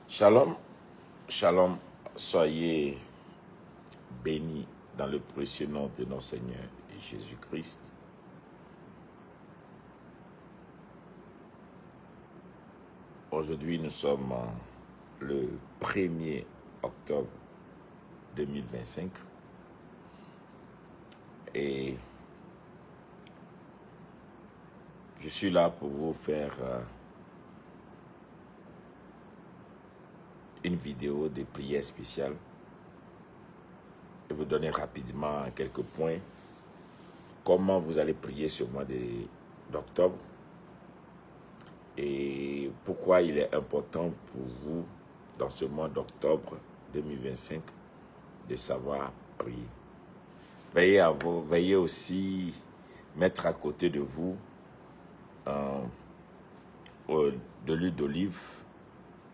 Shalom, shalom, soyez bénis dans le précieux nom de notre Seigneur Jésus-Christ. Aujourd'hui, nous sommes le 1er octobre 2025 et je suis là pour vous faire une vidéo de prière spéciale et vous donner rapidement quelques points comment vous allez prier ce mois d'octobre et pourquoi il est important pour vous dans ce mois d'octobre 2025 de savoir prier. Veillez aussi mettre à côté de vous de l'huile d'olive,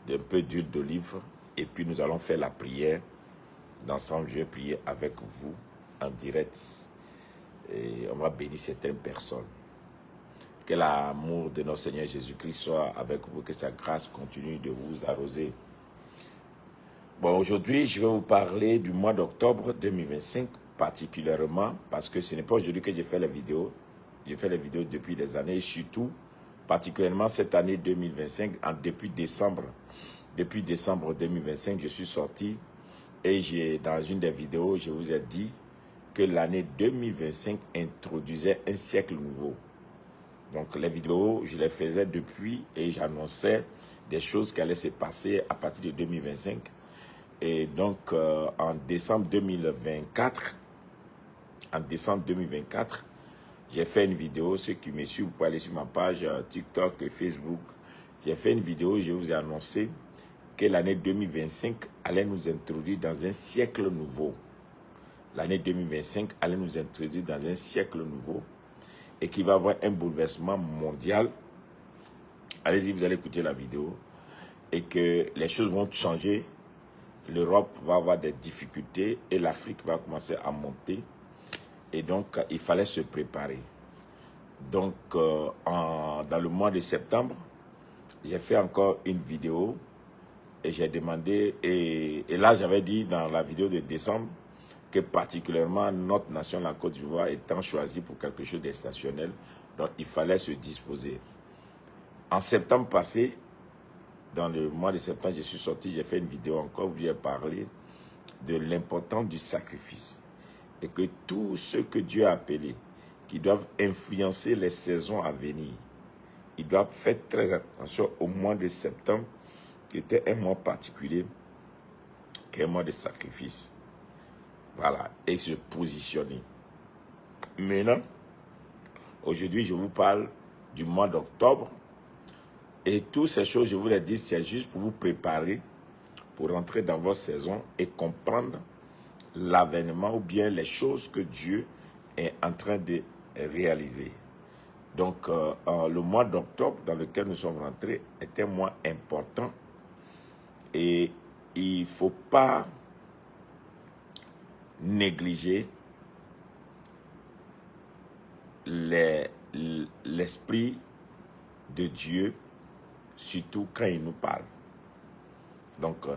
un peu d'huile d'olive, et puis nous allons faire la prière. D'ensemble, je vais prier avec vous en direct et on va bénir certaines personnes. Que l'amour de notre Seigneur Jésus-Christ soit avec vous, que sa grâce continue de vous arroser. Bon, aujourd'hui, je vais vous parler du mois d'octobre 2025 particulièrement parce que ce n'est pas aujourd'hui que j'ai fait la vidéo. J'ai fait les vidéos depuis des années et surtout, particulièrement cette année 2025, depuis décembre 2025, je suis sorti et dans une des vidéos, je vous ai dit que l'année 2025 introduisait un siècle nouveau. Donc les vidéos, je les faisais depuis et j'annonçais des choses qui allaient se passer à partir de 2025. Et donc en décembre 2024, j'ai fait une vidéo. Ceux qui me suivent, vous pouvez aller sur ma page TikTok et Facebook. J'ai fait une vidéo, je vous ai annoncé que l'année 2025 allait nous introduire dans un siècle nouveau. L'année 2025 allait nous introduire dans un siècle nouveau et qui va avoir un bouleversement mondial. Allez-y, vous allez écouter la vidéo et que les choses vont changer. L'Europe va avoir des difficultés et l'Afrique va commencer à monter. Et donc, il fallait se préparer. Donc, dans le mois de septembre, j'ai fait encore une vidéo et j'ai demandé, et là j'avais dit dans la vidéo de décembre, que particulièrement notre nation, la Côte d'Ivoire, étant choisie pour quelque chose d'exceptionnel, donc il fallait se disposer. En septembre passé, dans le mois de septembre, je suis sorti, j'ai fait une vidéo encore où j'ai parlé de l'importance du sacrifice. Et que tous ceux que Dieu a appelés, qui doivent influencer les saisons à venir, ils doivent faire très attention au mois de septembre, qui était un mois particulier, qui est un mois de sacrifice. Voilà, et se positionner. Maintenant, aujourd'hui, je vous parle du mois d'octobre. Et toutes ces choses, je vous les dis, c'est juste pour vous préparer pour entrer dans votre saison et comprendre l'avènement ou bien les choses que Dieu est en train de réaliser. Donc, le mois d'octobre dans lequel nous sommes rentrés est un mois important et il ne faut pas négliger l'esprit de Dieu, surtout quand il nous parle. Donc,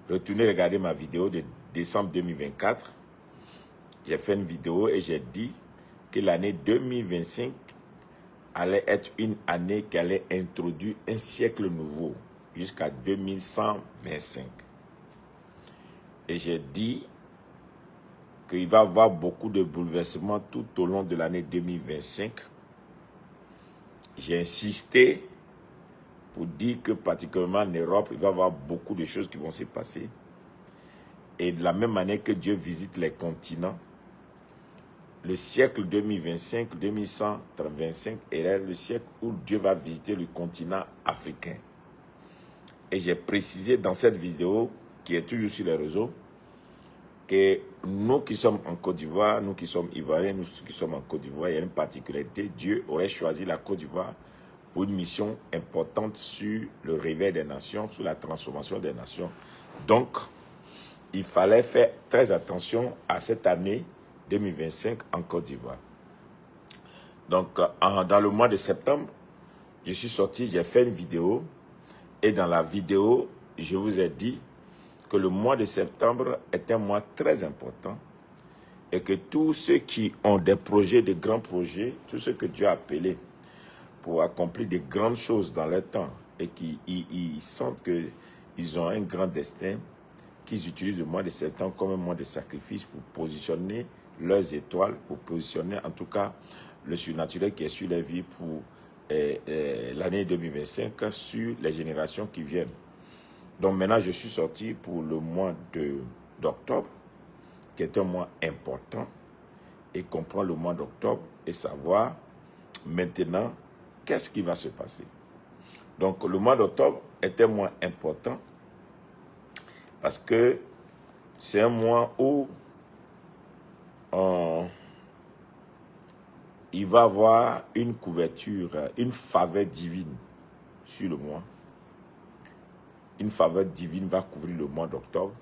retournez regarder ma vidéo de décembre 2024. J'ai fait une vidéo et j'ai dit que l'année 2025 allait être une année qui allait introduire un siècle nouveau jusqu'à 2125. Et j'ai dit qu'il va y avoir beaucoup de bouleversements tout au long de l'année 2025. J'ai insisté pour dire que particulièrement en Europe, il va y avoir beaucoup de choses qui vont se passer. Et de la même manière que Dieu visite les continents, le siècle 2025, 2125 est le siècle où Dieu va visiter le continent africain. Et j'ai précisé dans cette vidéo, qui est toujours sur les réseaux, que nous qui sommes en Côte d'Ivoire, nous qui sommes Ivoiriens, nous qui sommes en Côte d'Ivoire, il y a une particularité. Dieu aurait choisi la Côte d'Ivoire pour une mission importante sur le réveil des nations, sur la transformation des nations. Donc, il fallait faire très attention à cette année 2025 en Côte d'Ivoire. Donc, dans le mois de septembre, je suis sorti, j'ai fait une vidéo. Et dans la vidéo, je vous ai dit que le mois de septembre est un mois très important et que tous ceux qui ont des projets, de grands projets, tous ceux que Dieu a appelés pour accomplir de grandes choses dans leur temps et qui ils sentent qu'ils ont un grand destin, qu'ils utilisent le mois de septembre comme un mois de sacrifice pour positionner leurs étoiles, pour positionner en tout cas le surnaturel qui est sur leur vie pour l'année 2025 sur les générations qui viennent. Donc maintenant, je suis sorti pour le mois d'octobre, qui est un mois important, et comprendre le mois d'octobre et savoir maintenant qu'est-ce qui va se passer. Donc le mois d'octobre est un mois important parce que c'est un mois où il va avoir une couverture, une faveur divine sur le mois. Une faveur divine va couvrir le mois d'octobre.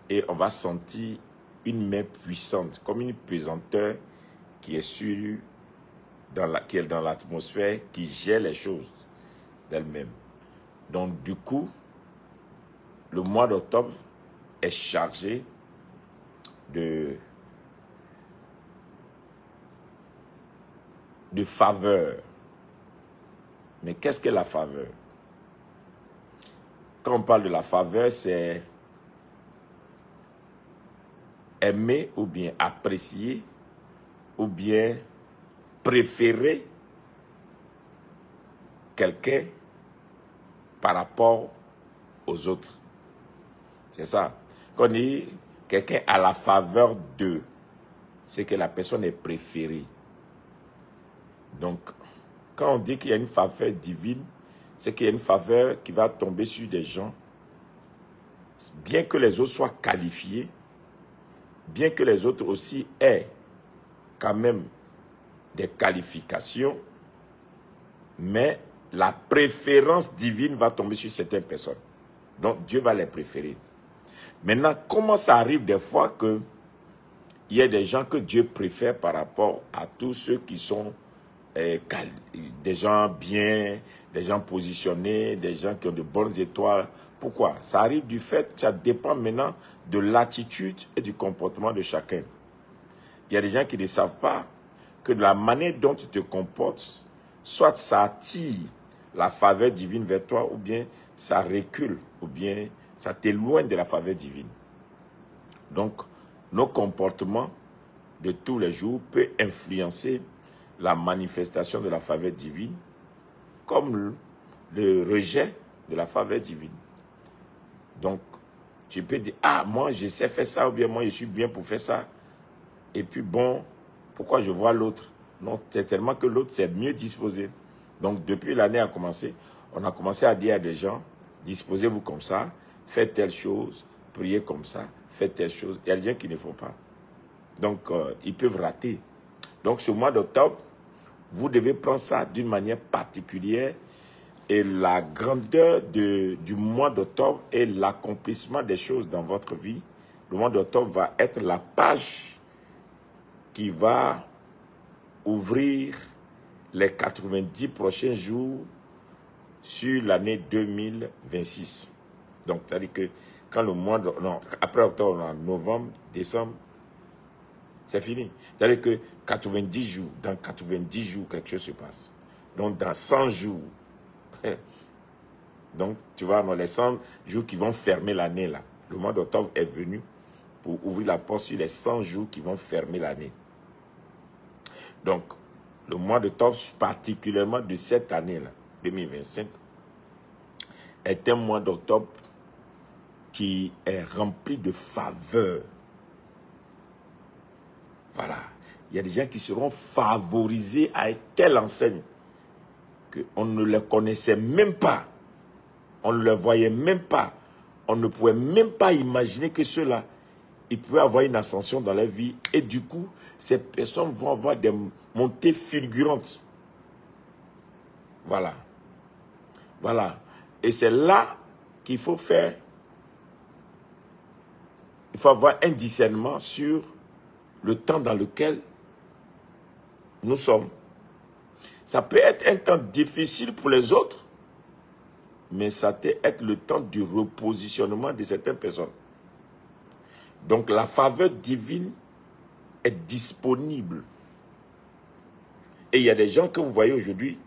Et on va sentir une main puissante, comme une pesanteur qui est sur, qui est dans l'atmosphère, qui gère les choses d'elle-même. Donc du coup, le mois d'octobre est chargé de faveur. Mais qu'est-ce que la faveur? Quand on parle de la faveur, c'est aimer ou bien apprécier ou bien préférer quelqu'un par rapport aux autres. C'est ça. Quand on dit quelqu'un a la faveur d'eux, c'est que la personne est préférée. Donc, quand on dit qu'il y a une faveur divine, c'est qu'il y a une faveur qui va tomber sur des gens, bien que les autres soient qualifiés, bien que les autres aussi aient quand même des qualifications, mais la préférence divine va tomber sur certaines personnes. Donc, Dieu va les préférer. Maintenant, comment ça arrive des fois qu'il y a des gens que Dieu préfère par rapport à tous ceux qui sont des gens bien, des gens positionnés, des gens qui ont de bonnes étoiles. Pourquoi? Ça arrive du fait, ça dépend maintenant de l'attitude et du comportement de chacun. Il y a des gens qui ne savent pas que de la manière dont tu te comportes, soit ça attire la faveur divine vers toi, ou bien ça recule, ou bien ça t'éloigne de la faveur divine. Donc, nos comportements de tous les jours peuvent influencer la manifestation de la faveur divine, comme le rejet de la faveur divine. Donc, tu peux dire, ah, moi, je sais faire ça, ou bien moi, je suis bien pour faire ça. Et puis, bon, pourquoi je vois l'autre? Non, c'est tellement que l'autre, c'est mieux disposé. Donc, depuis l'année a commencé, on a commencé à dire à des gens, disposez-vous comme ça, faites telle chose, priez comme ça, faites telle chose. Il y a des gens qui ne font pas. Donc, ils peuvent rater. Donc, ce mois d'octobre, vous devez prendre ça d'une manière particulière. Et la grandeur du mois d'octobre et l'accomplissement des choses dans votre vie, le mois d'octobre va être la page qui va ouvrir les 90 prochains jours sur l'année 2026. Donc, c'est-à-dire que quand le mois de, non, après octobre, en novembre, décembre, c'est fini. C'est-à-dire que 90 jours, dans 90 jours, quelque chose se passe. Donc, dans 100 jours, donc, tu vois, dans les 100 jours qui vont fermer l'année, là, le mois d'octobre est venu pour ouvrir la porte sur les 100 jours qui vont fermer l'année. Donc, le mois d'octobre, particulièrement de cette année-là, 2025, est un mois d'octobre qui est rempli de faveurs. Voilà. Il y a des gens qui seront favorisés à telle enseigne qu'on ne les connaissait même pas. On ne les voyait même pas. On ne pouvait même pas imaginer que ceux-là, ils pouvaient avoir une ascension dans leur vie. Et du coup, ces personnes vont avoir des montées fulgurantes. Voilà. Voilà. Et c'est là qu'il faut faire. Il faut avoir un discernement sur le temps dans lequel nous sommes. Ça peut être un temps difficile pour les autres. mais ça peut être le temps du repositionnement de certaines personnes. Donc la faveur divine est disponible. Et il y a des gens que vous voyez aujourd'hui,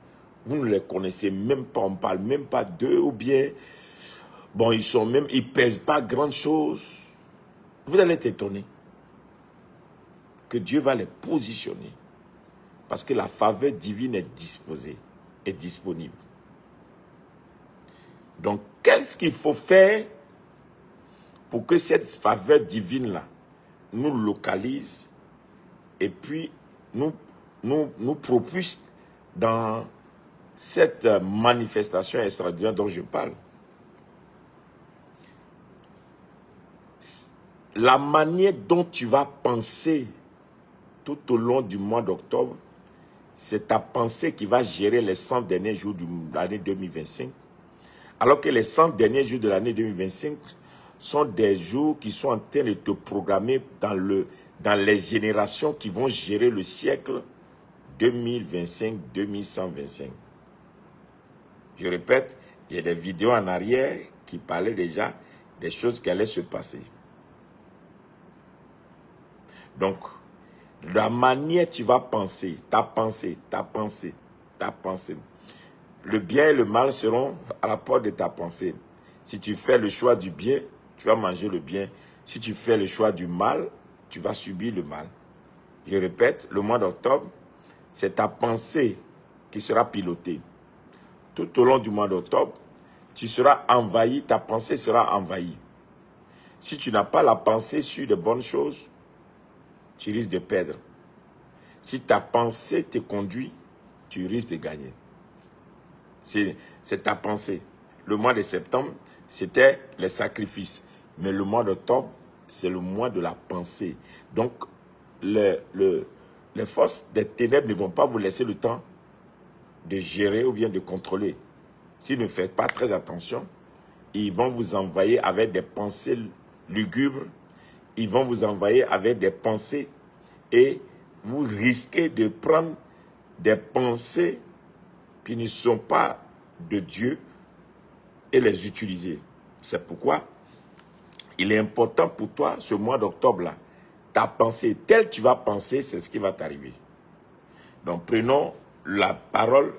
vous ne les connaissez même pas, on ne parle même pas d'eux, ou bien, bon, ils pèsent pas grand chose. Vous allez être étonné que Dieu va les positionner. Parce que la faveur divine est disposée, est disponible. Donc, qu'est-ce qu'il faut faire pour que cette faveur divine-là nous localise et puis nous propulse dans cette manifestation extraordinaire dont je parle? La manière dont tu vas penser tout au long du mois d'octobre, c'est ta pensée qui va gérer les 100 derniers jours de l'année 2025. Alors que les 100 derniers jours de l'année 2025 sont des jours qui sont en train de te programmer dans les générations qui vont gérer le siècle 2025-2125. Je répète, il y a des vidéos en arrière qui parlaient déjà des choses qui allaient se passer. Donc, la manière tu vas penser, ta pensée. Le bien et le mal seront à la porte de ta pensée. Si tu fais le choix du bien, tu vas manger le bien. Si tu fais le choix du mal, tu vas subir le mal. Je répète, le mois d'octobre, c'est ta pensée qui sera pilotée. Tout au long du mois d'octobre, tu seras envahi, ta pensée sera envahie. Si tu n'as pas la pensée sur de bonnes choses, tu risques de perdre. Si ta pensée te conduit, tu risques de gagner. C'est ta pensée. Le mois de septembre, c'était les sacrifices. Mais le mois d'octobre, c'est le mois de la pensée. Donc, les forces des ténèbres ne vont pas vous laisser le temps de gérer ou bien de contrôler. Si vous ne faites pas très attention, ils vont vous envahir avec des pensées lugubres. Ils vont vous envahir avec des pensées et vous risquez de prendre des pensées qui ne sont pas de Dieu et les utiliser. C'est pourquoi il est important pour toi, ce mois d'octobre-là, ta pensée, telle tu vas penser, c'est ce qui va t'arriver. Donc prenons la parole,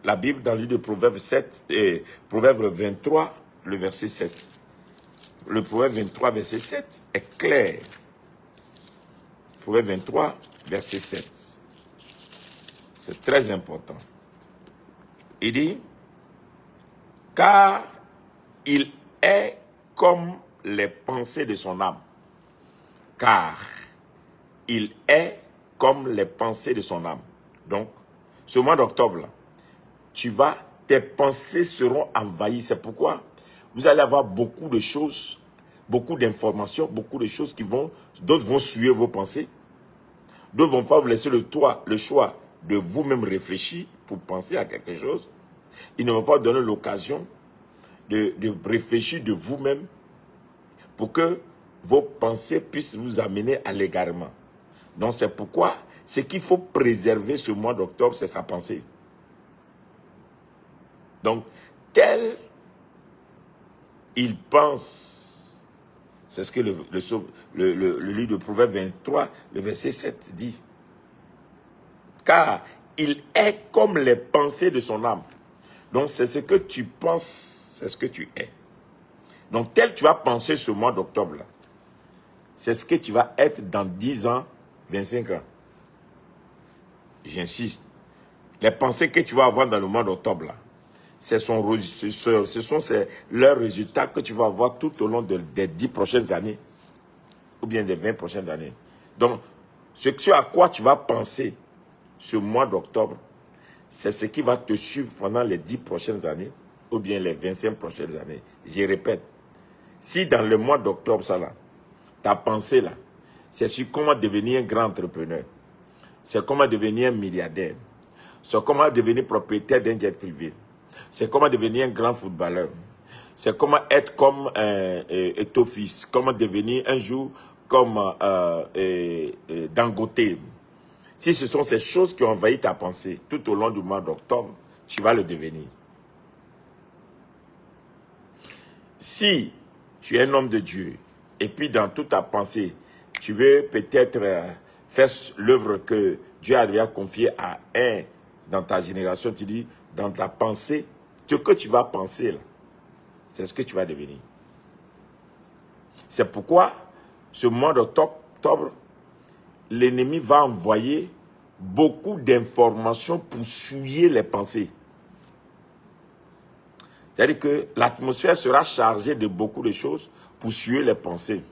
la Bible dans le livre de Proverbes 7, et Proverbes 23, le verset 7. Le Proverbe 23, verset 7 est clair. Proverbe 23, verset 7. C'est très important. Il dit, car il est comme les pensées de son âme. Car il est comme les pensées de son âme. Donc, ce mois d'octobre, tes pensées seront envahies. C'est pourquoi vous allez avoir beaucoup de choses, beaucoup d'informations, beaucoup de choses d'autres vont suivre vos pensées. D'autres ne vont pas vous laisser le choix de vous-même réfléchir pour penser à quelque chose. Ils ne vont pas donner l'occasion de réfléchir de vous-même pour que vos pensées puissent vous amener à l'égarement. Donc c'est pourquoi ce qu'il faut préserver ce mois d'octobre, c'est sa pensée. Donc, tel il pense, c'est ce que le livre de Proverbes 23, le verset 7 dit. Car il est comme les pensées de son âme. Donc, c'est ce que tu penses, c'est ce que tu es. Donc, tel tu vas penser ce mois d'octobre-là, c'est ce que tu vas être dans 10 ans, 25 ans. J'insiste. Les pensées que tu vas avoir dans le mois d'octobre-là, ce sont leurs résultats que tu vas avoir tout au long des 10 prochaines années, ou bien des 20 prochaines années. Donc, ce à quoi tu vas penser ce mois d'octobre, c'est ce qui va te suivre pendant les 10 prochaines années, ou bien les 25 prochaines années. Je répète, si dans le mois d'octobre, ça là, ta pensée là, c'est sur comment devenir un grand entrepreneur, c'est comment devenir un milliardaire, c'est comment devenir propriétaire d'un jet privé, c'est comment devenir un grand footballeur, c'est comment être comme Eto'o-fils, comment devenir un jour comme Dangote. Si ce sont ces choses qui ont envahi ta pensée tout au long du mois d'octobre, tu vas le devenir. si tu es un homme de Dieu, et puis dans toute ta pensée, tu veux peut-être faire l'œuvre que Dieu a déjà confiée à un dans ta génération, tu dis, dans ta pensée, ce que tu vas penser, c'est ce que tu vas devenir. C'est pourquoi, ce mois d'octobre, l'ennemi va envoyer beaucoup d'informations pour souiller les pensées. C'est-à-dire que l'atmosphère sera chargée de beaucoup de choses pour souiller les pensées.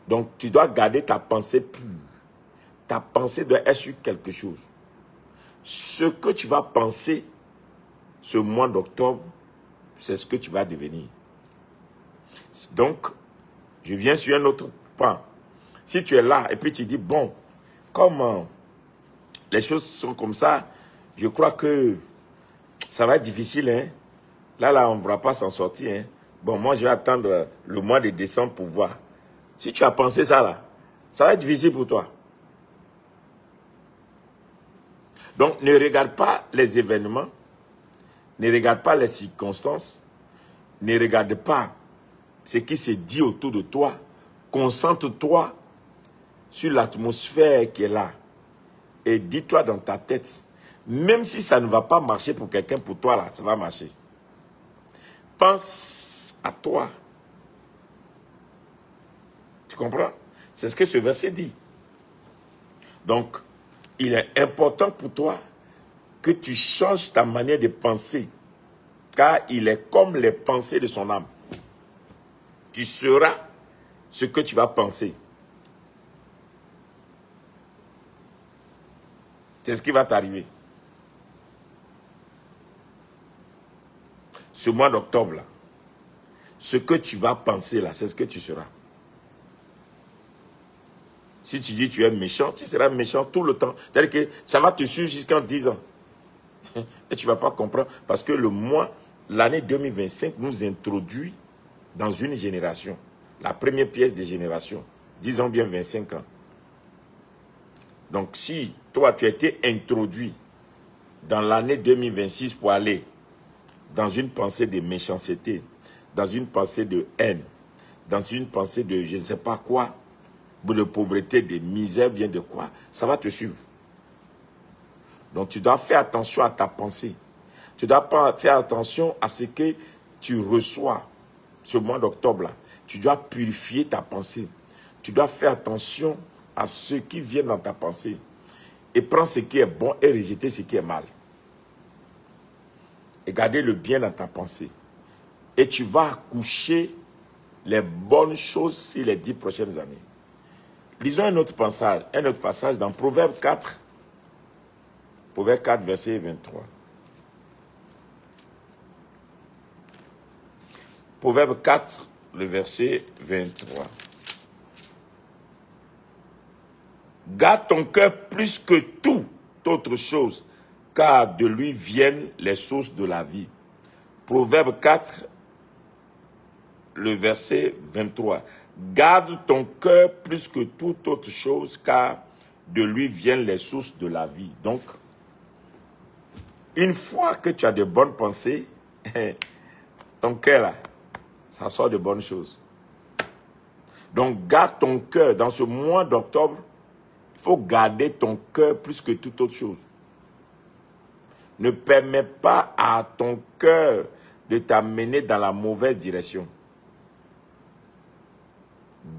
Donc, tu dois garder ta pensée pure. Ta pensée doit être sur quelque chose. Ce que tu vas penser ce mois d'octobre, c'est ce que tu vas devenir. Donc, je viens sur un autre point. Si tu es là et puis tu dis, bon, comme les choses sont comme ça, je crois que ça va être difficile. Hein? Là, on ne pourra pas s'en sortir. Hein? Bon, moi, je vais attendre le mois de décembre pour voir. Si tu as pensé ça, là, ça va être difficile pour toi. Donc, ne regarde pas les événements, ne regarde pas les circonstances, ne regarde pas ce qui se dit autour de toi. Concentre-toi sur l'atmosphère qui est là. Et dis-toi dans ta tête, même si ça ne va pas marcher pour quelqu'un, pour toi, là, ça va marcher. Pense à toi. Tu comprends? C'est ce que ce verset dit. Donc, il est important pour toi que tu changes ta manière de penser. Car il est comme les pensées de son âme. Tu seras ce que tu vas penser. C'est ce qui va t'arriver. Ce mois d'octobre, là, ce que tu vas penser, là, c'est ce que tu seras. Si tu dis que tu es méchant, tu seras méchant tout le temps. C'est-à-dire que ça va te suivre jusqu'en 10 ans. Et tu ne vas pas comprendre. Parce que l'année 2025 nous introduit dans une génération. La première pièce de génération. Disons bien 25 ans. Donc si toi tu as été introduit dans l'année 2026 pour aller dans une pensée de méchanceté, dans une pensée de haine, dans une pensée de je ne sais pas quoi, de pauvreté, de misère, bien de quoi, ça va te suivre. Donc tu dois faire attention à ta pensée. Tu dois faire attention à ce que tu reçois ce mois d'octobre-là. Tu dois purifier ta pensée. Tu dois faire attention à ce qui vient dans ta pensée. Et prendre ce qui est bon et rejeter ce qui est mal. Et garder le bien dans ta pensée. Et tu vas accoucher les bonnes choses sur les 10 prochaines années. Lisons un autre passage dans Proverbe 4. Proverbe 4, verset 23. Proverbe 4, le verset 23. Garde ton cœur plus que toute autre chose, car de lui viennent les sources de la vie. Proverbe 4, le verset 23. Garde ton cœur plus que toute autre chose, car de lui viennent les sources de la vie. Donc, une fois que tu as de bonnes pensées, ton cœur là, ça sort de bonnes choses. Donc, garde ton cœur. Dans ce mois d'octobre, il faut garder ton cœur plus que toute autre chose. Ne permets pas à ton cœur de t'amener dans la mauvaise direction.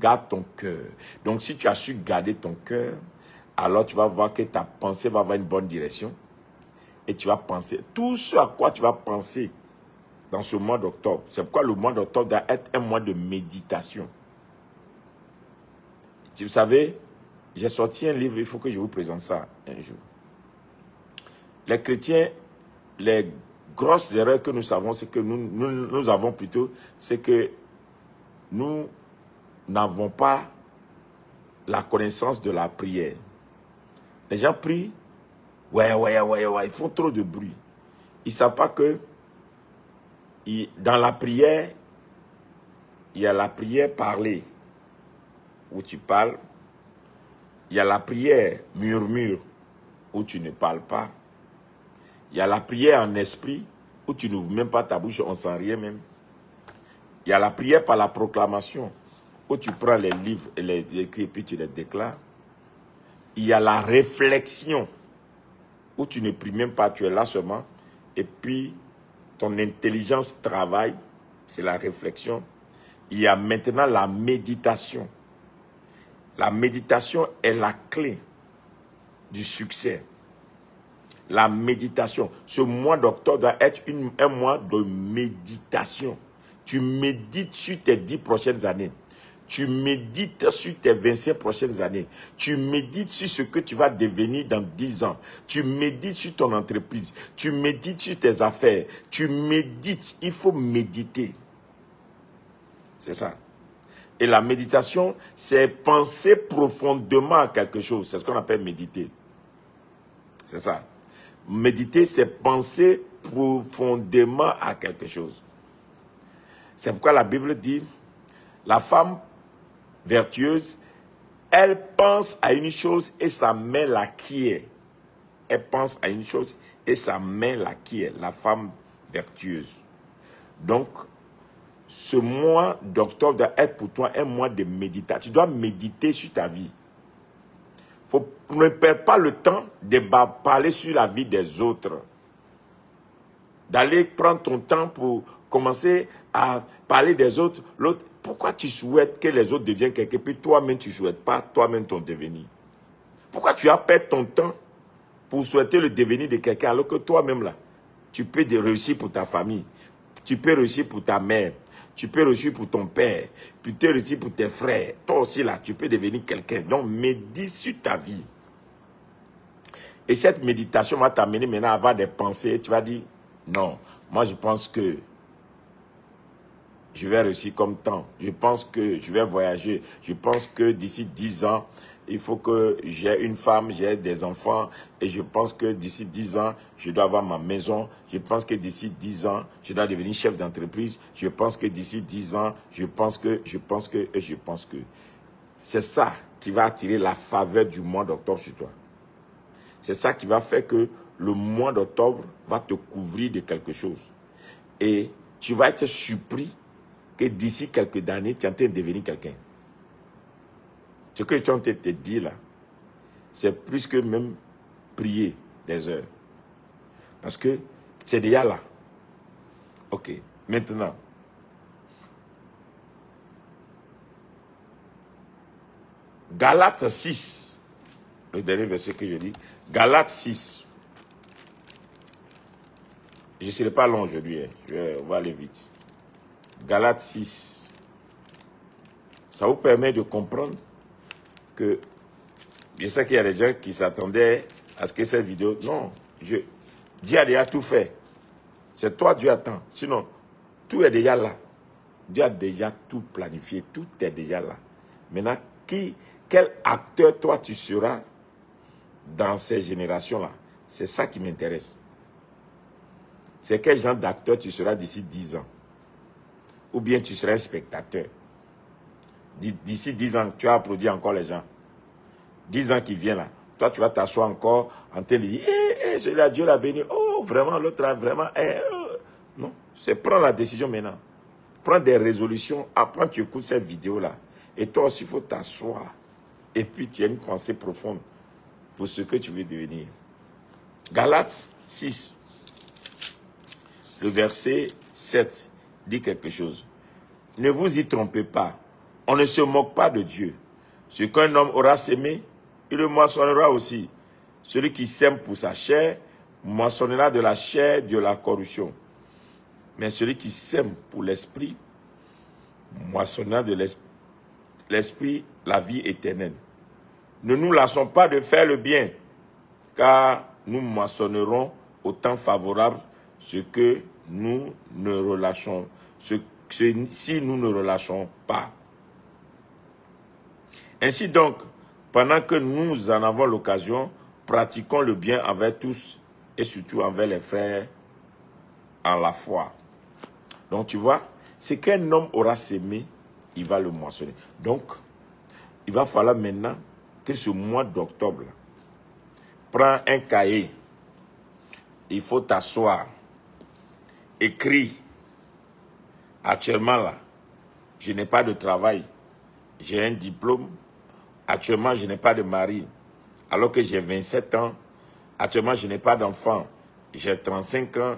Garde ton cœur. Donc, si tu as su garder ton cœur, alors tu vas voir que ta pensée va avoir une bonne direction. Et tu vas penser. Tout ce à quoi tu vas penser dans ce mois d'octobre. C'est pourquoi le mois d'octobre doit être un mois de méditation. Vous savez, j'ai sorti un livre, il faut que je vous présente ça un jour. Les chrétiens, les grosses erreurs que nous savons, c'est que nous avons plutôt, c'est que nous n'avons pas la connaissance de la prière. Les gens prient, ouais, ils font trop de bruit. Ils ne savent pas que dans la prière, il y a la prière parlée, où tu parles. Il y a la prière murmure, où tu ne parles pas. Il y a la prière en esprit, où tu n'ouvres même pas ta bouche, on ne sent rien même. Il y a la prière par la proclamation, où tu prends les livres et les écrits et puis tu les déclares. Il y a la réflexion, où tu ne pries même pas, tu es là seulement. Et puis, ton intelligence travaille, c'est la réflexion. Il y a maintenant la méditation. La méditation est la clé du succès. La méditation. Ce mois d'octobre doit être un mois de méditation. Tu médites sur tes 10 prochaines années. Tu médites sur tes 25 prochaines années. Tu médites sur ce que tu vas devenir dans 10 ans. Tu médites sur ton entreprise. Tu médites sur tes affaires. Tu médites. Il faut méditer. C'est ça. Et la méditation, c'est penser profondément à quelque chose. C'est ce qu'on appelle méditer. C'est ça. Méditer, c'est penser profondément à quelque chose. C'est pourquoi la Bible dit, la femme vertueuse, elle pense à une chose et sa main l'acquiert. Elle pense à une chose et sa main l'acquiert. La femme vertueuse. Donc, ce mois d'octobre doit être pour toi un mois de méditation. Tu dois méditer sur ta vie. Ne perds pas le temps de parler sur la vie des autres. D'aller prendre ton temps pour commencer à parler des autres. L'autre, pourquoi tu souhaites que les autres deviennent quelqu'un, puis toi-même tu ne souhaites pas toi-même ton devenir? Pourquoi tu as perdu ton temps pour souhaiter le devenir de quelqu'un alors que toi-même là, tu peux réussir pour ta famille, tu peux réussir pour ta mère, tu peux réussir pour ton père, tu peux réussir pour tes frères. Toi aussi là, tu peux devenir quelqu'un. Donc médite sur ta vie. Et cette méditation va t'amener maintenant à avoir des pensées. Tu vas dire, non, moi je pense que je vais réussir comme temps. Je pense que je vais voyager. Je pense que d'ici 10 ans, il faut que j'ai une femme, j'ai des enfants. Et je pense que d'ici 10 ans, je dois avoir ma maison. Je pense que d'ici 10 ans, je dois devenir chef d'entreprise. Je pense que d'ici 10 ans, je pense que. C'est ça qui va attirer la faveur du mois d'octobre sur toi. C'est ça qui va faire que le mois d'octobre va te couvrir de quelque chose. Et tu vas être surpris que d'ici quelques années, tu es en train de devenir quelqu'un. Ce que tu es en train de te dire là, c'est plus que même prier des heures. Parce que c'est déjà là. Ok, maintenant. Galates 6, le dernier verset que je lis. Galates 6. Je ne serai pas long aujourd'hui, hein. On va aller vite. Galates 6. Ça vous permet de comprendre que je sais qu'il y a des gens qui s'attendaient à ce que cette vidéo... Non, Dieu a déjà tout fait. C'est toi Dieu attend. Sinon, tout est déjà là. Dieu a déjà tout planifié. Tout est déjà là. Maintenant, quel acteur toi tu seras dans ces générations-là? C'est ça qui m'intéresse. C'est quel genre d'acteur tu seras d'ici 10 ans? Ou bien tu seras un spectateur. D'ici 10 ans, tu as applaudi encore les gens. 10 ans qui viennent là. Toi, tu vas t'asseoir encore en train de dire, celui-là, Dieu l'a béni. Oh, vraiment, l'autre là, vraiment. Non, c'est prendre la décision maintenant. Prends des résolutions. Après, tu écoutes cette vidéo-là. Et toi aussi, il faut t'asseoir. Et puis, tu as une pensée profonde pour ce que tu veux devenir. Galates 6, le verset 7, dit quelque chose. Ne vous y trompez pas. On ne se moque pas de Dieu. Ce qu'un homme aura sémé, il le moissonnera aussi. Celui qui sème pour sa chair, moissonnera de la chair de la corruption. Mais celui qui sème pour l'esprit, moissonnera de l'esprit la vie éternelle. Ne nous lassons pas de faire le bien, car nous moissonnerons au temps favorable ce que nous ne relâchons, si nous ne relâchons pas. Ainsi donc, pendant que nous en avons l'occasion, pratiquons le bien envers tous et surtout envers les frères en la foi. Donc tu vois, c'est qu'un homme aura sémé, il va le moissonner. Donc, il va falloir maintenant que ce mois d'octobre, prends un cahier, il faut t'asseoir, écris. Actuellement là, Je n'ai pas de travail. J'ai un diplôme. Actuellement, je n'ai pas de mari. Alors que j'ai 27 ans. Actuellement, je n'ai pas d'enfant. J'ai 35 ans.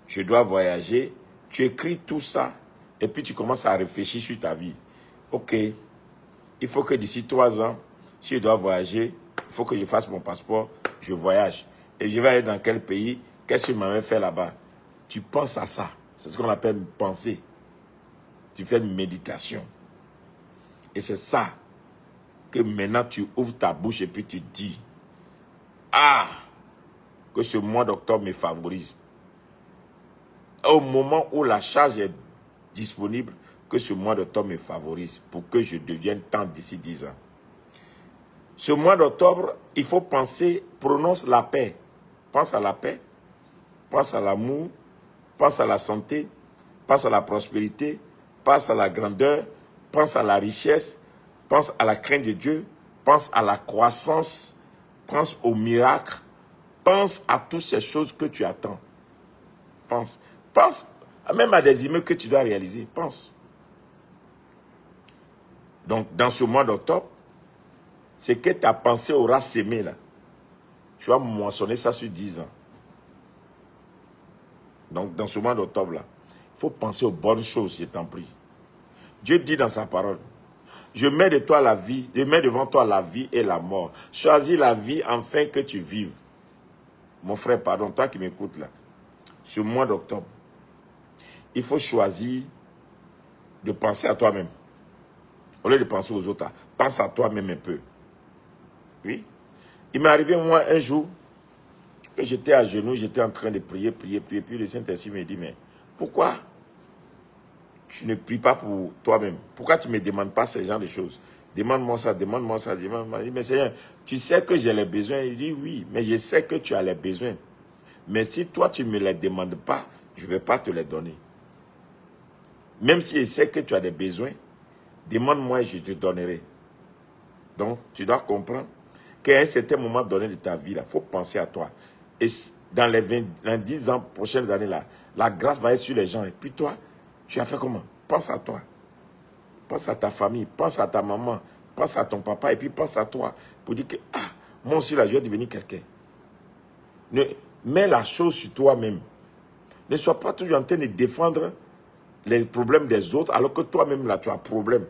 Je dois voyager. Tu écris tout ça. Et puis, tu commences à réfléchir sur ta vie. OK. Il faut que d'ici 3 ans, si je dois voyager, il faut que je fasse mon passeport. Je voyage. Et je vais aller dans quel pays? Qu'est-ce que je m'avais fait là-bas? Tu penses à ça. C'est ce qu'on appelle une pensée. Tu fais une méditation. Et c'est ça que maintenant tu ouvres ta bouche et puis tu dis, ah, que ce mois d'octobre me favorise. Au moment où la charge est disponible, que ce mois d'octobre me favorise pour que je devienne tant d'ici 10 ans. Ce mois d'octobre, il faut penser, prononce la paix. Pense à la paix, pense à l'amour, pense à la santé, pense à la prospérité, pense à la grandeur, pense à la richesse, pense à la crainte de Dieu, pense à la croissance, pense au miracle, pense à toutes ces choses que tu attends. Pense même à des immeubles que tu dois réaliser, pense. Donc, dans ce mois d'octobre, c'est que ta pensée aura sémé là. Tu vas moissonner ça sur 10 ans. Donc, dans ce mois d'octobre là, il faut penser aux bonnes choses, je t'en prie. Dieu dit dans sa parole, je mets devant toi la vie et la mort. Choisis la vie afin que tu vives. Mon frère, pardon, toi qui m'écoutes là, ce mois d'octobre, il faut choisir de penser à toi-même. Au lieu de penser aux autres, pense à toi-même un peu. Oui. Il m'est arrivé, moi, un jour, que j'étais à genoux, j'étais en train de prier, puis le Saint-Esprit me dit, mais pourquoi tu ne pries pas pour toi-même? Pourquoi tu ne me demandes pas ce genre de choses? Demande-moi ça, demande-moi ça, demande-moi. Mais Seigneur, tu sais que j'ai les besoins? Il dit, oui, mais je sais que tu as les besoins. Mais si toi, tu ne me les demandes pas, je ne vais pas te les donner. Même si je sais que tu as des besoins, demande-moi et je te donnerai. Donc, tu dois comprendre qu'à un certain moment donné de ta vie, il faut penser à toi. Et dans les 10 ans, prochaines années, là, la grâce va être sur les gens. Et puis toi, tu as fait comment? Pense à toi. Pense à ta famille, pense à ta maman, pense à ton papa, et puis pense à toi. Pour dire que, ah, moi aussi, là, je vais devenir quelqu'un. Mets la chose sur toi-même. Ne sois pas toujours en train de défendre les problèmes des autres, alors que toi-même, là, tu as un problème.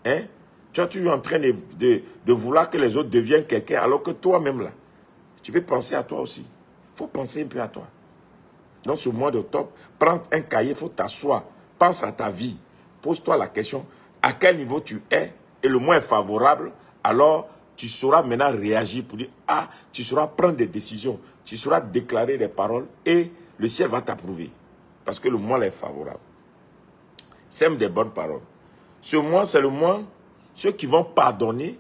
Hein? Tu es toujours en train de vouloir que les autres deviennent quelqu'un, alors que toi-même, là, tu peux penser à toi aussi. Il faut penser un peu à toi. Dans ce mois d'octobre, prends un cahier, il faut t'asseoir. Pense à ta vie. Pose-toi la question, à quel niveau tu es, et le moins favorable, alors tu sauras maintenant réagir pour dire, ah, tu sauras prendre des décisions, tu sauras déclarer des paroles, et le ciel va t'approuver. Parce que le mois est favorable. Sème des bonnes paroles. Ce mois, c'est le mois, ceux qui vont pardonner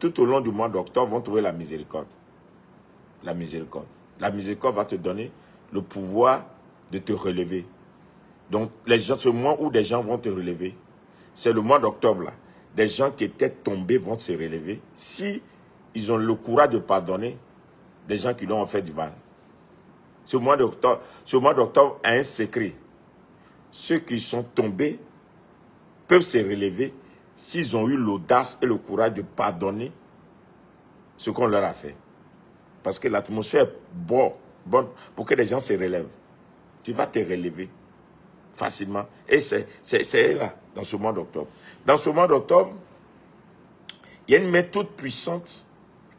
tout au long du mois d'octobre vont trouver la miséricorde. La miséricorde. La miséricorde va te donner le pouvoir de te relever. Donc, ce mois où des gens vont te relever, c'est le mois d'octobre là. Des gens qui étaient tombés vont se relever. Si ils ont le courage de pardonner des gens qui leur ont fait du mal. Ce mois d'octobre a un secret. Ceux qui sont tombés peuvent se relever s'ils ont eu l'audace et le courage de pardonner ce qu'on leur a fait. Parce que l'atmosphère est bonne pour que les gens se relèvent. Tu vas te relever facilement. Et c'est là, dans ce mois d'octobre. Dans ce mois d'octobre, il y a une main toute puissante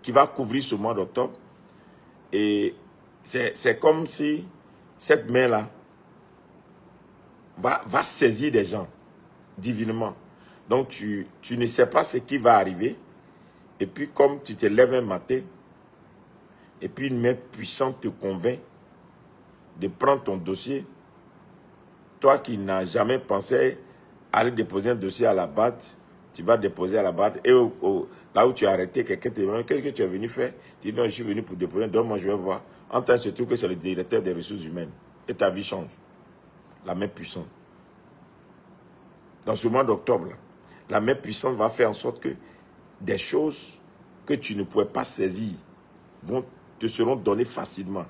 qui va couvrir ce mois d'octobre. Et c'est comme si cette main-là va saisir des gens divinement. Donc, tu ne sais pas ce qui va arriver. Et puis, comme tu te lèves un matin, et puis une main puissante te convainc de prendre ton dossier, toi qui n'as jamais pensé aller déposer un dossier à la BAD, tu vas déposer à la BAD, et là où tu as arrêté, quelqu'un te demande, qu'est-ce que tu es venu faire? Tu dis, non, je suis venu pour déposer, donc moi je vais voir. En tant que se trouve que c'est le directeur des ressources humaines. Et ta vie change. La main puissante. Dans ce mois d'octobre, la main puissante va faire en sorte que des choses que tu ne pouvais pas saisir te seront données facilement.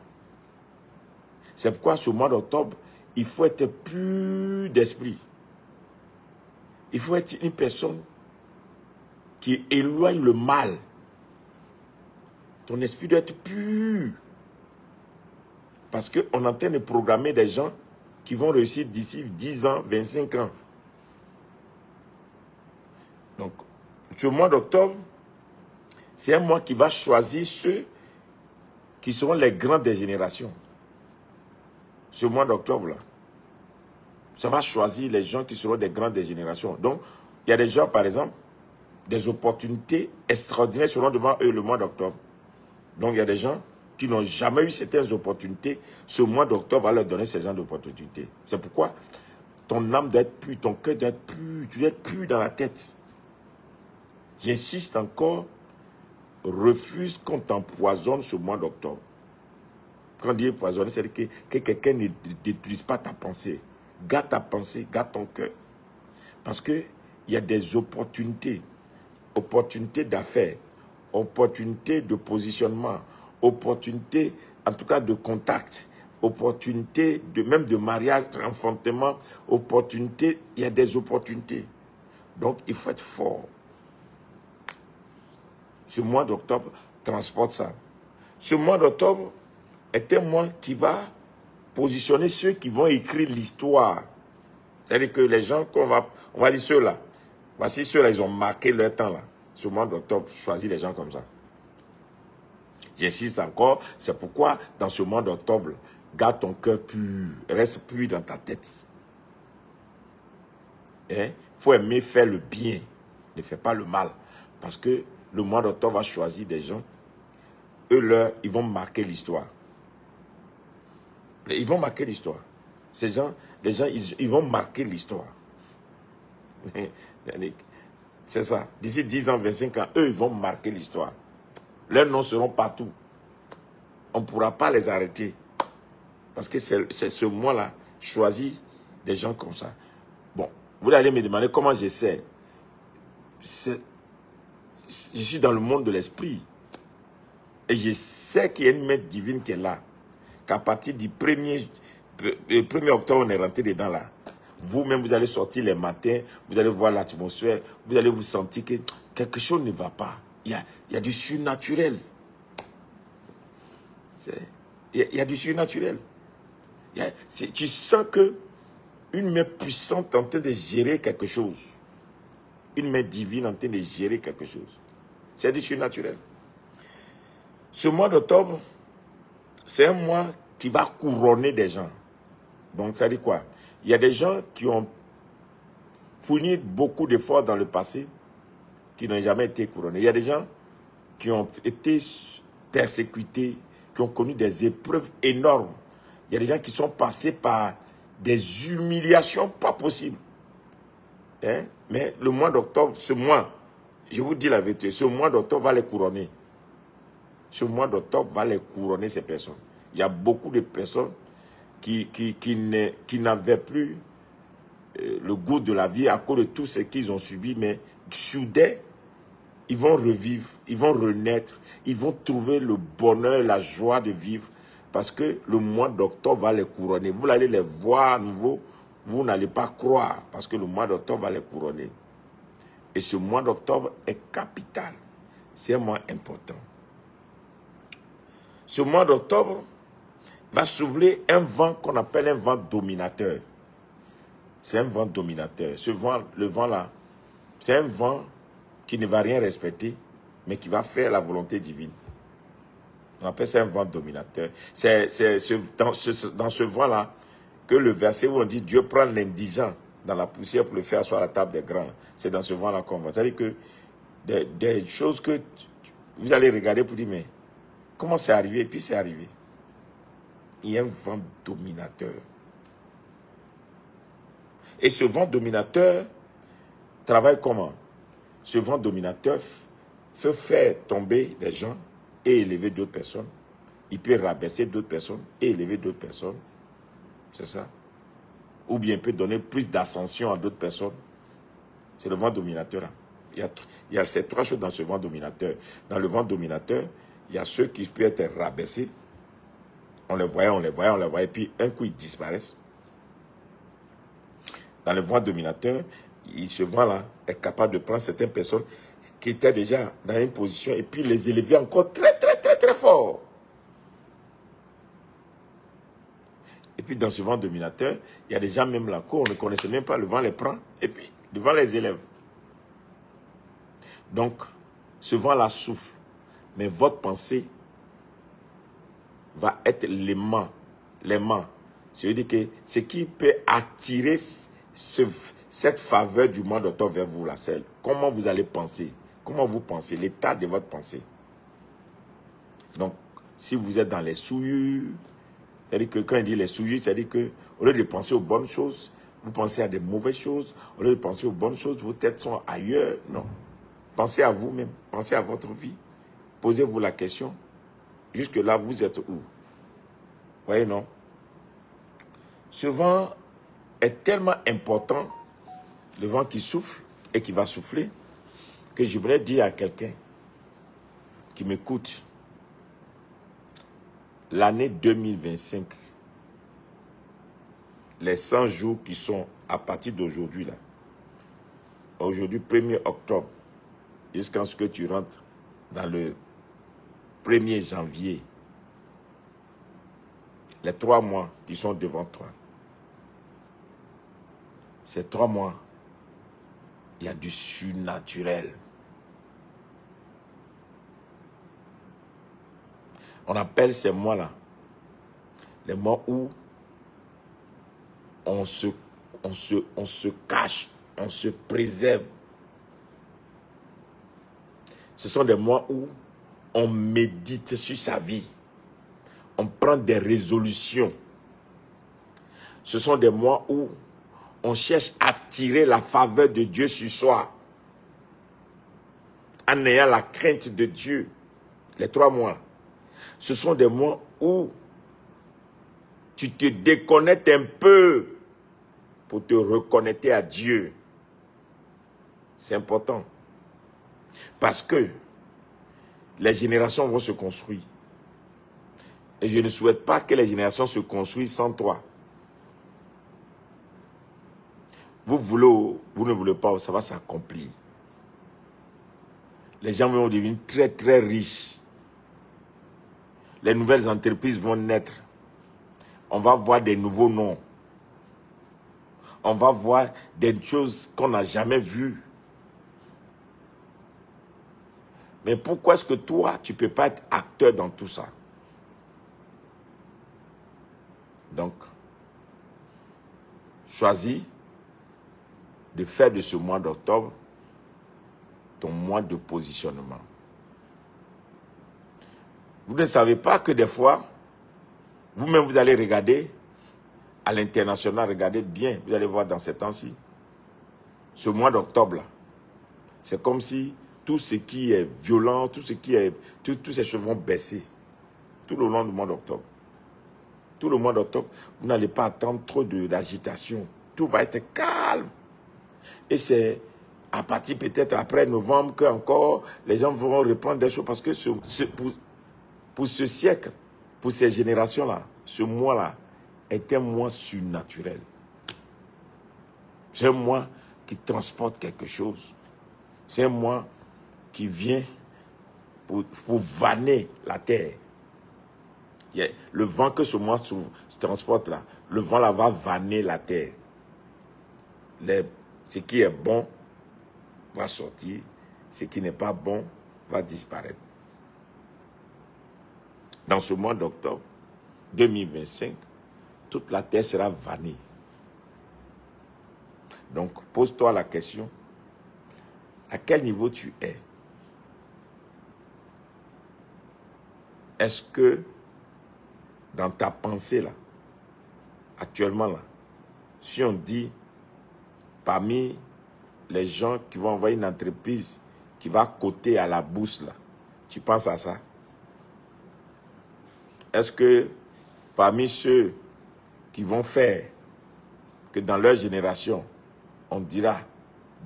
C'est pourquoi ce mois d'octobre, il faut être plus d'esprit. Il faut être une personne qui éloigne le mal. Ton esprit doit être pur. Parce qu'on est en train de programmer des gens qui vont réussir d'ici 10 ans, 25 ans. Donc, ce mois d'octobre, c'est un mois qui va choisir ceux qui seront les grands des générations. Ce mois d'octobre-là, ça va choisir les gens qui seront des grands des générations. Donc, il y a des gens, par exemple, des opportunités extraordinaires seront devant eux le mois d'octobre. Donc, il y a des gens qui n'ont jamais eu certaines opportunités. Ce mois d'octobre va leur donner ces gens d'opportunités. C'est pourquoi ton âme doit être pure, ton cœur doit être pur, tu dois être pur dans la tête. J'insiste encore, refuse qu'on t'empoisonne ce mois d'octobre. Quand on dit empoisonner, c'est-à-dire que quelqu'un ne détruise pas ta pensée. Garde ta pensée, garde ton cœur. Parce qu'il y a des opportunités. Opportunités d'affaires, opportunités de positionnement, opportunités, en tout cas de contact, opportunités même de mariage, d'enfantement, opportunités, il y a des opportunités. Donc, il faut être fort. Ce mois d'octobre transporte ça. Ce mois d'octobre est un mois qui va positionner ceux qui vont écrire l'histoire. C'est-à-dire que les gens, on va dire ceux-là, voici ceux-là, ils ont marqué leur temps là. Ce mois d'octobre, choisis les gens comme ça. J'insiste encore, c'est pourquoi dans ce mois d'octobre, garde ton cœur pur, reste pur dans ta tête. Il faut aimer faire le bien, ne fais pas le mal. Parce que le mois d'octobre va choisir des gens, eux, ils vont marquer l'histoire. Ils vont marquer l'histoire. Ces gens, les gens, ils vont marquer l'histoire. C'est ça. D'ici 10 ans, 25 ans, eux, ils vont marquer l'histoire. Leurs noms seront partout. On ne pourra pas les arrêter. Parce que c'est ce mois-là, choisi des gens comme ça. Bon, vous allez me demander comment j'essaie. Je suis dans le monde de l'esprit. Et je sais qu'il y a une main divine qui est là. Qu'à partir du 1er octobre, on est rentré dedans là. Vous-même, vous allez sortir les matins, vous allez voir l'atmosphère, vous allez vous sentir que quelque chose ne va pas. Il y a du surnaturel. Il y a du surnaturel. Tu sens que une main puissante est en train de gérer quelque chose. Une main divine en train de gérer quelque chose. C'est du surnaturel. Ce mois d'octobre, c'est un mois qui va couronner des gens. Donc, ça dit quoi? Il y a des gens qui ont fourni beaucoup d'efforts dans le passé, qui n'ont jamais été couronnés. Il y a des gens qui ont été persécutés, qui ont connu des épreuves énormes. Il y a des gens qui sont passés par des humiliations pas possibles. Mais le mois d'octobre, ce mois, je vous dis la vérité, ce mois d'octobre va les couronner. Ce mois d'octobre va les couronner, ces personnes. Il y a beaucoup de personnes qui n'avaient plus le goût de la vie à cause de tout ce qu'ils ont subi, mais soudain, ils vont revivre, ils vont renaître, ils vont trouver le bonheur, la joie de vivre, parce que le mois d'octobre va les couronner. Vous allez les voir à nouveau, vous n'allez pas croire, parce que le mois d'octobre va les couronner. Et ce mois d'octobre est capital. C'est un mois important. Ce mois d'octobre va souffler un vent qu'on appelle un vent dominateur. C'est un vent dominateur. Ce vent, le vent là, c'est un vent qui ne va rien respecter, mais qui va faire la volonté divine. On appelle ça un vent dominateur. C'est dans ce vent-là que le verset où on dit Dieu prend l'indigent dans la poussière pour le faire asseoir à la table des grands. C'est dans ce vent-là qu'on va. C'est-à-dire que des choses que vous allez regarder pour dire, mais comment c'est arrivé? Et puis c'est arrivé. Il y a un vent dominateur. Et ce vent dominateur travaille comment? Ce vent dominateur peut faire tomber des gens et élever d'autres personnes. Il peut rabaisser d'autres personnes et élever d'autres personnes. C'est ça. Ou bien il peut donner plus d'ascension à d'autres personnes. C'est le vent dominateur. Il y a ces trois choses dans ce vent dominateur. Dans le vent dominateur, il y a ceux qui peuvent être rabaissés. On les voyait, puis un coup ils disparaissent. Dans le vent dominateur, ce vent-là est capable de prendre certaines personnes qui étaient déjà dans une position et puis les élever encore très, très, très, très fort. Et puis dans ce vent dominateur, il y a des gens même là qu'on ne connaissait même pas, le vent les prend et puis le vent les élève. Donc, ce vent-là souffle, mais votre pensée va être l'aimant. C'est-à-dire que ce qui peut attirer cette faveur du mois d'octobre vers vous, là, c'est comment vous allez penser, comment vous pensez, l'état de votre pensée. Donc, si vous êtes dans les souillures, c'est-à-dire que quand il dit les souillures, c'est-à-dire que au lieu de penser aux bonnes choses, vous pensez à des mauvaises choses. Au lieu de penser aux bonnes choses, vos têtes sont ailleurs. Non. Pensez à vous-même, pensez à votre vie. Posez-vous la question. Jusque-là, vous êtes où? Voyez, non? Ce vent est tellement important, le vent qui souffle et qui va souffler, que je voudrais dire à quelqu'un qui m'écoute, l'année 2025, les 100 jours qui sont à partir d'aujourd'hui, là, aujourd'hui 1er octobre, jusqu'à ce que tu rentres dans le 1er janvier, les 3 mois qui sont devant toi, ces 3 mois, il y a du surnaturel. On appelle ces mois-là les mois où on se cache, on se préserve. Ce sont des mois où on médite sur sa vie. On prend des résolutions. Ce sont des mois où on cherche à attirer la faveur de Dieu sur soi. En ayant la crainte de Dieu. Les 3 mois. Ce sont des mois où tu te déconnectes un peu pour te reconnecter à Dieu. C'est important. Parce que les générations vont se construire. Et je ne souhaite pas que les générations se construisent sans toi. Vous ne voulez pas, ça va s'accomplir. Les gens vont devenir très, très riches. Les nouvelles entreprises vont naître. On va voir des nouveaux noms. On va voir des choses qu'on n'a jamais vues. Mais pourquoi est-ce que toi, tu ne peux pas être acteur dans tout ça? Donc, choisis de faire de ce mois d'octobre ton mois de positionnement. Vous ne savez pas que des fois, vous-même vous allez regarder à l'international, regardez bien, vous allez voir dans ces temps-ci, ce mois d'octobre, c'est comme si tout ce qui est violent, tout ce qui est, tous ces choses vont baisser tout le long du mois d'octobre. Tout le mois d'octobre, vous n'allez pas attendre trop d'agitation. Tout va être calme. Et c'est à partir peut-être après novembre que encore les gens vont reprendre des choses parce que pour ce siècle, pour ces générations-là, ce mois-là est un mois surnaturel. C'est un mois qui transporte quelque chose. C'est un mois qui vient pour vanner la terre. Le vent que ce mois se transporte là, le vent là va vanner la terre. Ce qui est bon va sortir, ce qui n'est pas bon va disparaître. Dans ce mois d'octobre 2025, toute la terre sera vannée. Donc, pose-toi la question, à quel niveau tu es? Est-ce que dans ta pensée là, actuellement là, si on dit parmi les gens qui vont envoyer une entreprise qui va coter à la bourse là, tu penses à ça? Est-ce que parmi ceux qui vont faire que dans leur génération, on dira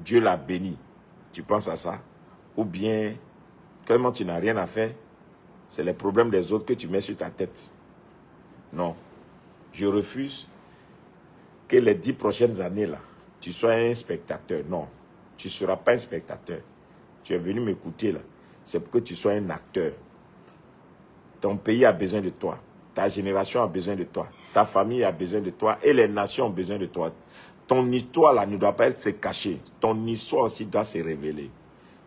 Dieu l'a béni, tu penses à ça? Ou bien, tellement tu n'as rien à faire, c'est les problèmes des autres que tu mets sur ta tête? Non, je refuse que les 10 prochaines années là, tu sois un spectateur. Non, tu ne seras pas un spectateur. Tu es venu m'écouter là. C'est pour que tu sois un acteur. Ton pays a besoin de toi. Ta génération a besoin de toi. Ta famille a besoin de toi. Et les nations ont besoin de toi. Ton histoire là ne doit pas être se cacher. Ton histoire aussi doit se révéler.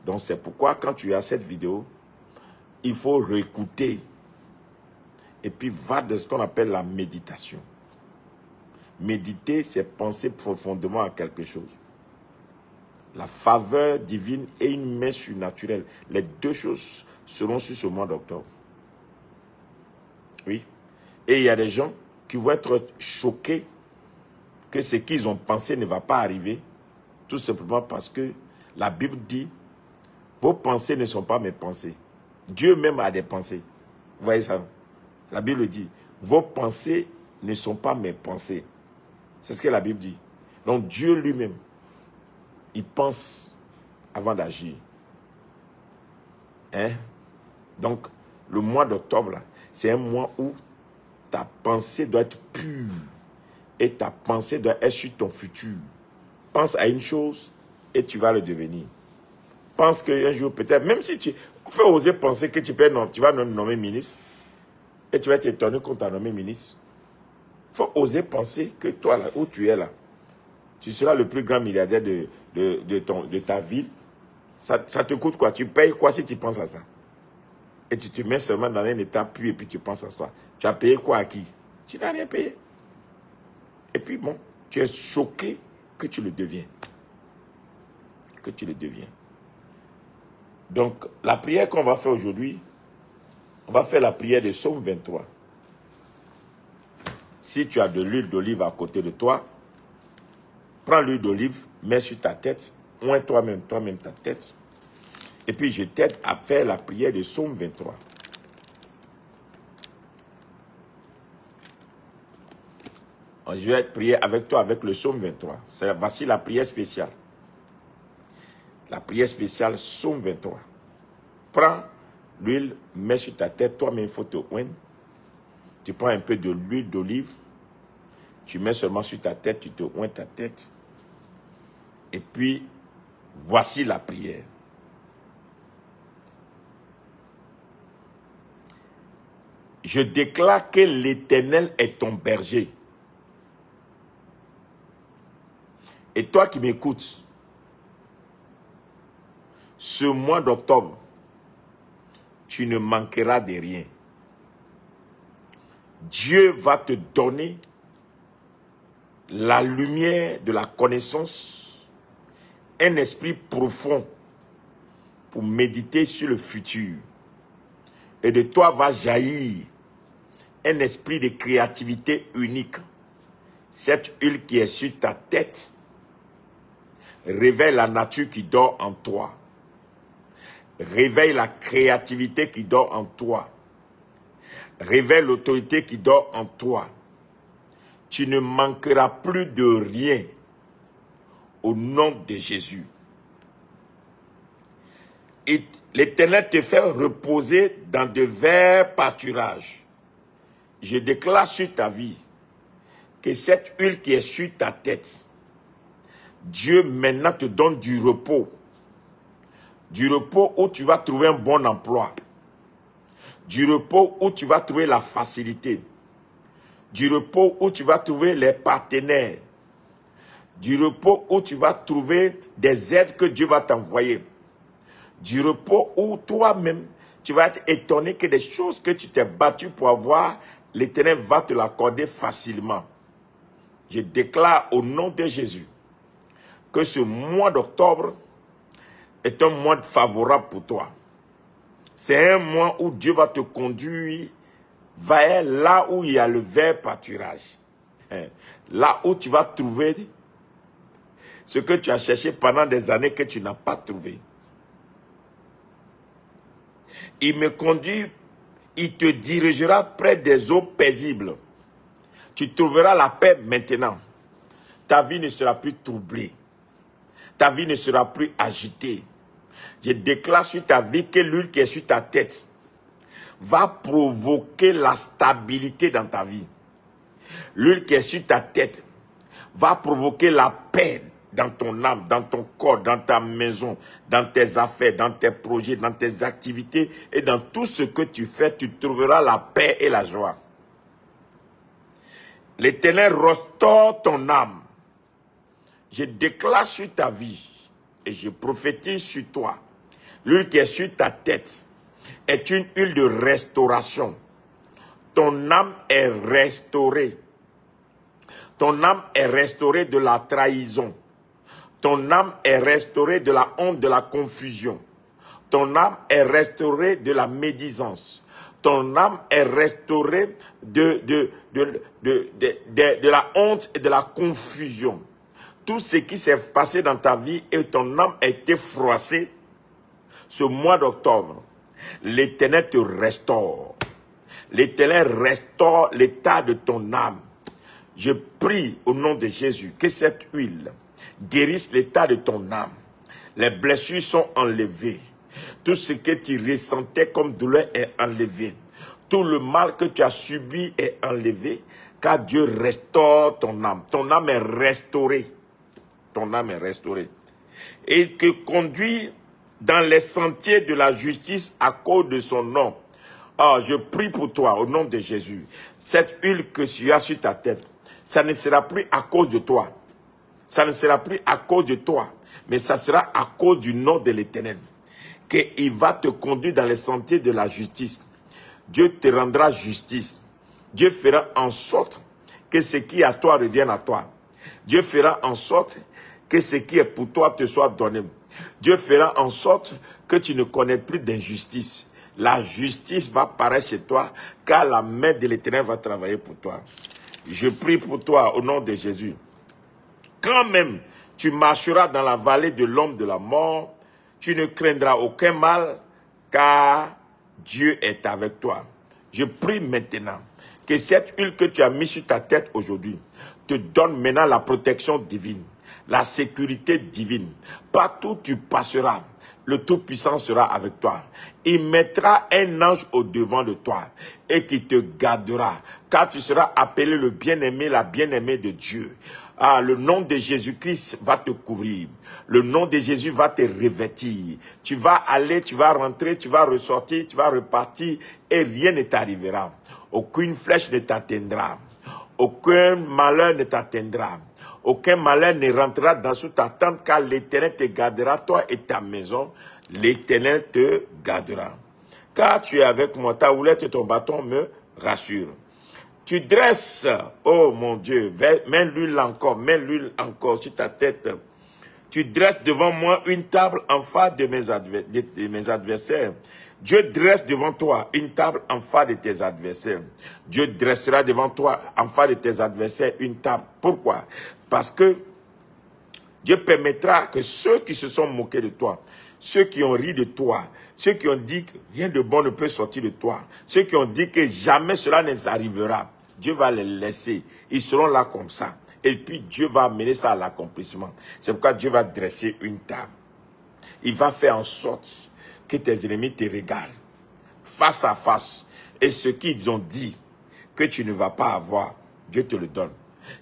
Donc c'est pourquoi quand tu as cette vidéo, il faut réécouter. Et puis va de ce qu'on appelle la méditation. Méditer, c'est penser profondément à quelque chose. La faveur divine et une main surnaturelle. Les deux choses seront sur ce mois d'octobre. Oui. Et il y a des gens qui vont être choqués que ce qu'ils ont pensé ne va pas arriver. Tout simplement parce que la Bible dit, vos pensées ne sont pas mes pensées. Dieu même a des pensées. Vous voyez ça? La Bible dit, vos pensées ne sont pas mes pensées. C'est ce que la Bible dit. Donc Dieu lui-même, il pense avant d'agir. Hein? Donc, le mois d'octobre, c'est un mois où ta pensée doit être pure. Et ta pensée doit être sur ton futur. Pense à une chose et tu vas le devenir. Pense qu'un jour, peut-être, même si tu fais oser penser que tu vas nommer ministre, et tu vas t'étonner qu'on t'a nommé ministre. Il faut oser penser que toi, là, où tu es là, tu seras le plus grand milliardaire de ta ville. Ça te coûte quoi? Tu payes quoi si tu penses à ça? Et tu te mets seulement dans un état pur et puis tu penses à toi. Tu as payé quoi à qui? Tu n'as rien payé. Et puis bon, tu es choqué que tu le deviens. Que tu le deviens. Donc, la prière qu'on va faire aujourd'hui, on va faire la prière de Psaume 23. Si tu as de l'huile d'olive à côté de toi, prends l'huile d'olive, mets sur ta tête, oins toi-même ta tête. Et puis je t'aide à faire la prière de Psaume 23. Je vais prier avec toi avec le Psaume 23. Voici la prière spéciale. La prière spéciale, Psaume 23. Prends l'huile, mets sur ta tête, toi-même il faut te oindre. Tu prends un peu de l'huile d'olive, tu mets seulement sur ta tête, tu te oins ta tête. Et puis, voici la prière. Je déclare que l'Éternel est ton berger. Et toi qui m'écoutes, ce mois d'octobre, tu ne manqueras de rien. Dieu va te donner la lumière de la connaissance, un esprit profond pour méditer sur le futur. Et de toi va jaillir un esprit de créativité unique. Cette huile qui est sur ta tête réveille la nature qui dort en toi. Réveille la créativité qui dort en toi. Réveille l'autorité qui dort en toi. Tu ne manqueras plus de rien au nom de Jésus. Et l'Éternel te fait reposer dans de verts pâturages. Je déclare sur ta vie que cette huile qui est sur ta tête, Dieu maintenant te donne du repos. Du repos où tu vas trouver un bon emploi. Du repos où tu vas trouver la facilité. Du repos où tu vas trouver les partenaires. Du repos où tu vas trouver des aides que Dieu va t'envoyer. Du repos où toi-même, tu vas être étonné que des choses que tu t'es battu pour avoir, l'Éternel va te l'accorder facilement. Je déclare au nom de Jésus que ce mois d'octobre est un mois favorable pour toi. C'est un mois où Dieu va te conduire vers là où il y a le vert pâturage. Là où tu vas trouver ce que tu as cherché pendant des années que tu n'as pas trouvé. Il me conduit, il te dirigera près des eaux paisibles. Tu trouveras la paix maintenant. Ta vie ne sera plus troublée. Ta vie ne sera plus agitée. Je déclare sur ta vie que l'huile qui est sur ta tête va provoquer la stabilité dans ta vie. L'huile qui est sur ta tête va provoquer la paix dans ton âme, dans ton corps, dans ta maison, dans tes affaires, dans tes projets, dans tes activités et dans tout ce que tu fais, tu trouveras la paix et la joie. L'Éternel restaure ton âme. Je déclare sur ta vie et je prophétise sur toi. L'huile qui est sur ta tête est une huile de restauration. Ton âme est restaurée. Ton âme est restaurée de la trahison. Ton âme est restaurée de la honte, de la confusion. Ton âme est restaurée de la médisance. Ton âme est restaurée de la honte et de la confusion. Tout ce qui s'est passé dans ta vie et ton âme a été froissée ce mois d'octobre. L'Éternel te restaure. L'Éternel restaure l'état de ton âme. Je prie au nom de Jésus que cette huile guérisse l'état de ton âme. Les blessures sont enlevées. Tout ce que tu ressentais comme douleur est enlevé. Tout le mal que tu as subi est enlevé, car Dieu restaure ton âme. Ton âme est restaurée. Ton âme est restaurée. Et il te conduit dans les sentiers de la justice à cause de son nom. Oh, je prie pour toi au nom de Jésus. Cette huile que tu as sur ta tête, ça ne sera plus à cause de toi. Ça ne sera plus à cause de toi, mais ça sera à cause du nom de l'Éternel. Qu'il va te conduire dans les sentiers de la justice. Dieu te rendra justice. Dieu fera en sorte que ce qui est à toi revienne à toi. Dieu fera en sorte que ce qui est pour toi te soit donné. Dieu fera en sorte que tu ne connais plus d'injustice. La justice va paraître chez toi, car la main de l'Éternel va travailler pour toi. Je prie pour toi au nom de Jésus. Quand même tu marcheras dans la vallée de l'ombre de la mort, tu ne craindras aucun mal, car Dieu est avec toi. Je prie maintenant que cette huile que tu as mise sur ta tête aujourd'hui te donne maintenant la protection divine, la sécurité divine. Partout où tu passeras, le Tout-Puissant sera avec toi. Il mettra un ange au devant de toi et qui te gardera, car tu seras appelé le bien-aimé, la bien-aimée de Dieu. Ah, le nom de Jésus-Christ va te couvrir. Le nom de Jésus va te revêtir. Tu vas aller, tu vas rentrer, tu vas ressortir, tu vas repartir et rien ne t'arrivera. Aucune flèche ne t'atteindra. Aucun malheur ne t'atteindra. Aucun malheur ne rentrera dans sous ta tente, car l'Éternel te gardera, toi et ta maison. L'Éternel te gardera. Car tu es avec moi, ta houlette et ton bâton me rassurent. Tu dresses, oh mon Dieu, mets l'huile encore sur ta tête. Tu dresses devant moi une table en face de mes adversaires. Dieu dresse devant toi une table en face de tes adversaires. Dieu dressera devant toi en face de tes adversaires une table. Pourquoi? Parce que Dieu permettra que ceux qui se sont moqués de toi, ceux qui ont ri de toi, ceux qui ont dit que rien de bon ne peut sortir de toi, ceux qui ont dit que jamais cela ne arrivera, Dieu va les laisser. Ils seront là comme ça. Et puis Dieu va amener ça à l'accomplissement. C'est pourquoi Dieu va dresser une table. Il va faire en sorte que tes ennemis te regardent face à face. Et ce qu'ils ont dit que tu ne vas pas avoir, Dieu te le donne.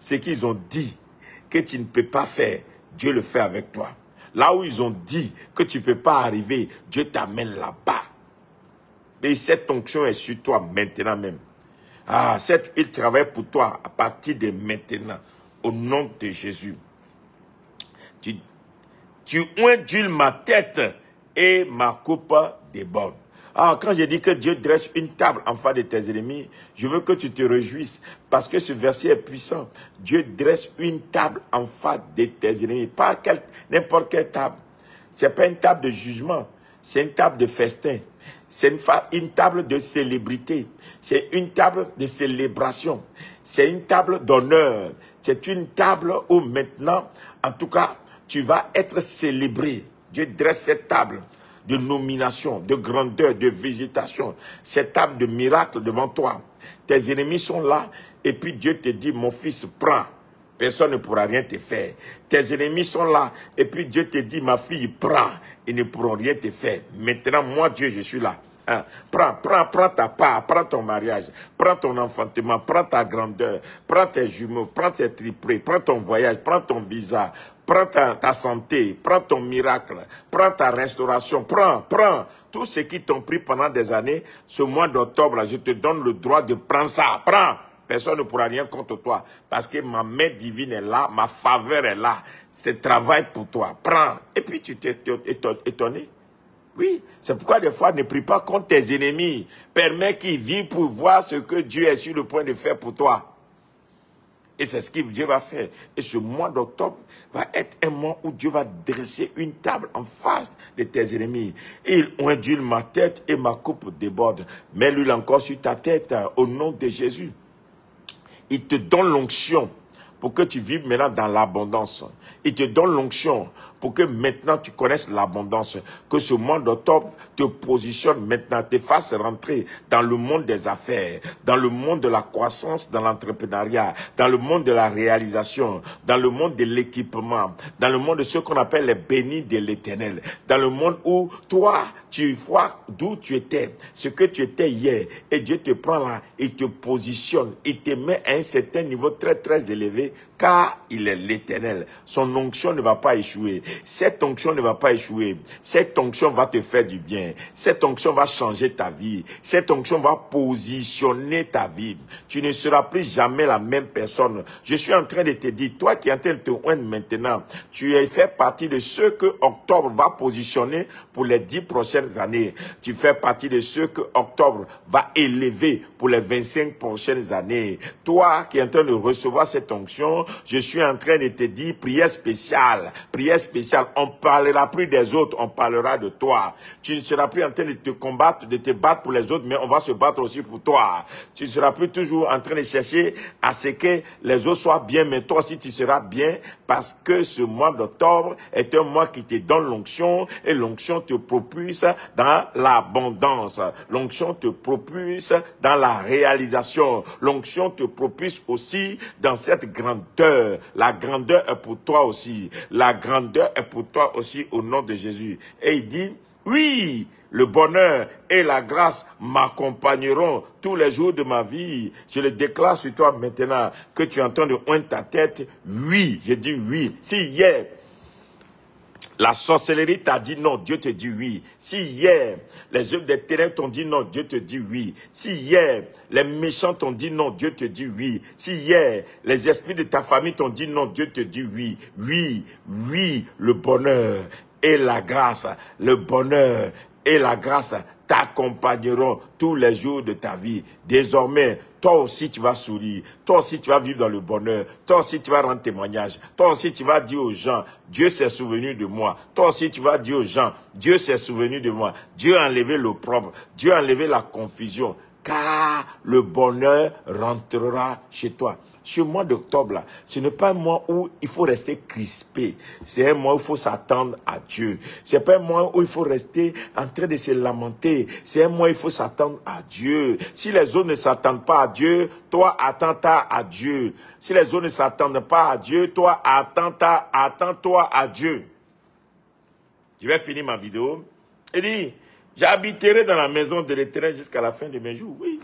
Ce qu'ils ont dit que tu ne peux pas faire, Dieu le fait avec toi. Là où ils ont dit que tu ne peux pas arriver, Dieu t'amène là-bas. Et cette onction est sur toi maintenant même. Ah, cette huile travaille pour toi à partir de maintenant, au nom de Jésus. Tu oindules ma tête et ma coupe déborde. Ah, quand je dis que Dieu dresse une table en face de tes ennemis, je veux que tu te réjouisses parce que ce verset est puissant. Dieu dresse une table en face de tes ennemis, pas n'importe quelle table. Ce n'est pas une table de jugement, c'est une table de festin. C'est une table de célébrité. C'est une table de célébration. C'est une table d'honneur. C'est une table où maintenant, en tout cas, tu vas être célébré. Dieu dresse cette table de nomination, de grandeur, de visitation. Cette table de miracle devant toi. Tes ennemis sont là et puis Dieu te dit, mon fils, prends. Personne ne pourra rien te faire. Tes ennemis sont là. Et puis Dieu te dit, ma fille, prends. Ils ne pourront rien te faire. Maintenant, moi, Dieu, je suis là. Hein? Prends ta part, prends ton mariage, prends ton enfantement, prends ta grandeur, prends tes jumeaux, prends tes triplés, prends ton voyage, prends ton visa, prends ta santé, prends ton miracle, prends ta restauration, prends tout ce qui t'ont pris pendant des années. Ce mois d'octobre, je te donne le droit de prendre ça, prends. Personne ne pourra rien contre toi parce que ma main divine est là, ma faveur est là. C'est travail pour toi. Prends. Et puis tu t'es étonné. Oui, c'est pourquoi des fois ne prie pas contre tes ennemis. Permets qu'ils vivent pour voir ce que Dieu est sur le point de faire pour toi. Et c'est ce que Dieu va faire. Et ce mois d'octobre va être un mois où Dieu va dresser une table en face de tes ennemis. Il ondule ma tête et ma coupe déborde. Mets l'huile encore sur ta tête au nom de Jésus. Il te donne l'onction pour que tu vives maintenant dans l'abondance. Il te donne l'onction pour que maintenant tu connaisses l'abondance. Que ce mois d'octobre te positionne maintenant, te fasse rentrer dans le monde des affaires, dans le monde de la croissance, dans l'entrepreneuriat, dans le monde de la réalisation, dans le monde de l'équipement, dans le monde de ce qu'on appelle les bénis de l'Éternel, dans le monde où toi, tu vois d'où tu étais, ce que tu étais hier, et Dieu te prend là, il te positionne, il te met à un certain niveau très très élevé, car il est l'Éternel. Son onction ne va pas échouer. Cette onction ne va pas échouer. Cette onction va te faire du bien. Cette onction va changer ta vie. Cette onction va positionner ta vie. Tu ne seras plus jamais la même personne. Je suis en train de te dire, toi qui es en train de te oindre maintenant, tu fais partie de ceux que octobre va positionner pour les 10 prochaines années. Tu fais partie de ceux que octobre va élever pour les 25 prochaines années. Toi qui es en train de recevoir cette onction, je suis en train de te dire, prière spéciale, prière spéciale. On ne parlera plus des autres, on parlera de toi. Tu ne seras plus en train de te combattre, de te battre pour les autres, mais on va se battre aussi pour toi. Tu ne seras plus toujours en train de chercher à ce que les autres soient bien, mais toi aussi tu seras bien, parce que ce mois d'octobre est un mois qui te donne l'onction, et l'onction te propulse dans l'abondance. L'onction te propulse dans la réalisation. L'onction te propulse aussi dans cette grandeur. La grandeur est pour toi aussi. La grandeur est pour toi aussi au nom de Jésus. Et il dit, oui, le bonheur et la grâce m'accompagneront tous les jours de ma vie. Je le déclare sur toi maintenant que tu es en train de oindre ta tête. Oui, je dis oui. Si hier, la sorcellerie t'a dit non, Dieu te dit oui. Si hier, les œuvres des ténèbres t'ont dit non, Dieu te dit oui. Si hier, les méchants t'ont dit non, Dieu te dit oui. Si hier, les esprits de ta famille t'ont dit non, Dieu te dit oui. Oui, oui, le bonheur et la grâce, le bonheur et la grâce t'accompagneront tous les jours de ta vie. Désormais, toi aussi tu vas sourire, toi aussi tu vas vivre dans le bonheur, toi aussi tu vas rendre témoignage, toi aussi tu vas dire aux gens, Dieu s'est souvenu de moi, toi aussi tu vas dire aux gens, Dieu s'est souvenu de moi, Dieu a enlevé l'opprobre, Dieu a enlevé la confusion, car le bonheur rentrera chez toi. Ce mois d'octobre, ce n'est pas un mois où il faut rester crispé. C'est un mois où il faut s'attendre à Dieu. C'est pas un mois où il faut rester en train de se lamenter. C'est un mois où il faut s'attendre à Dieu. Si les autres ne s'attendent pas à Dieu, toi, attends-toi à Dieu. Si les autres ne s'attendent pas à Dieu, toi, attends-toi à Dieu. Je vais finir ma vidéo. Il dit, j'habiterai dans la maison de l'Éternel jusqu'à la fin de mes jours. Oui.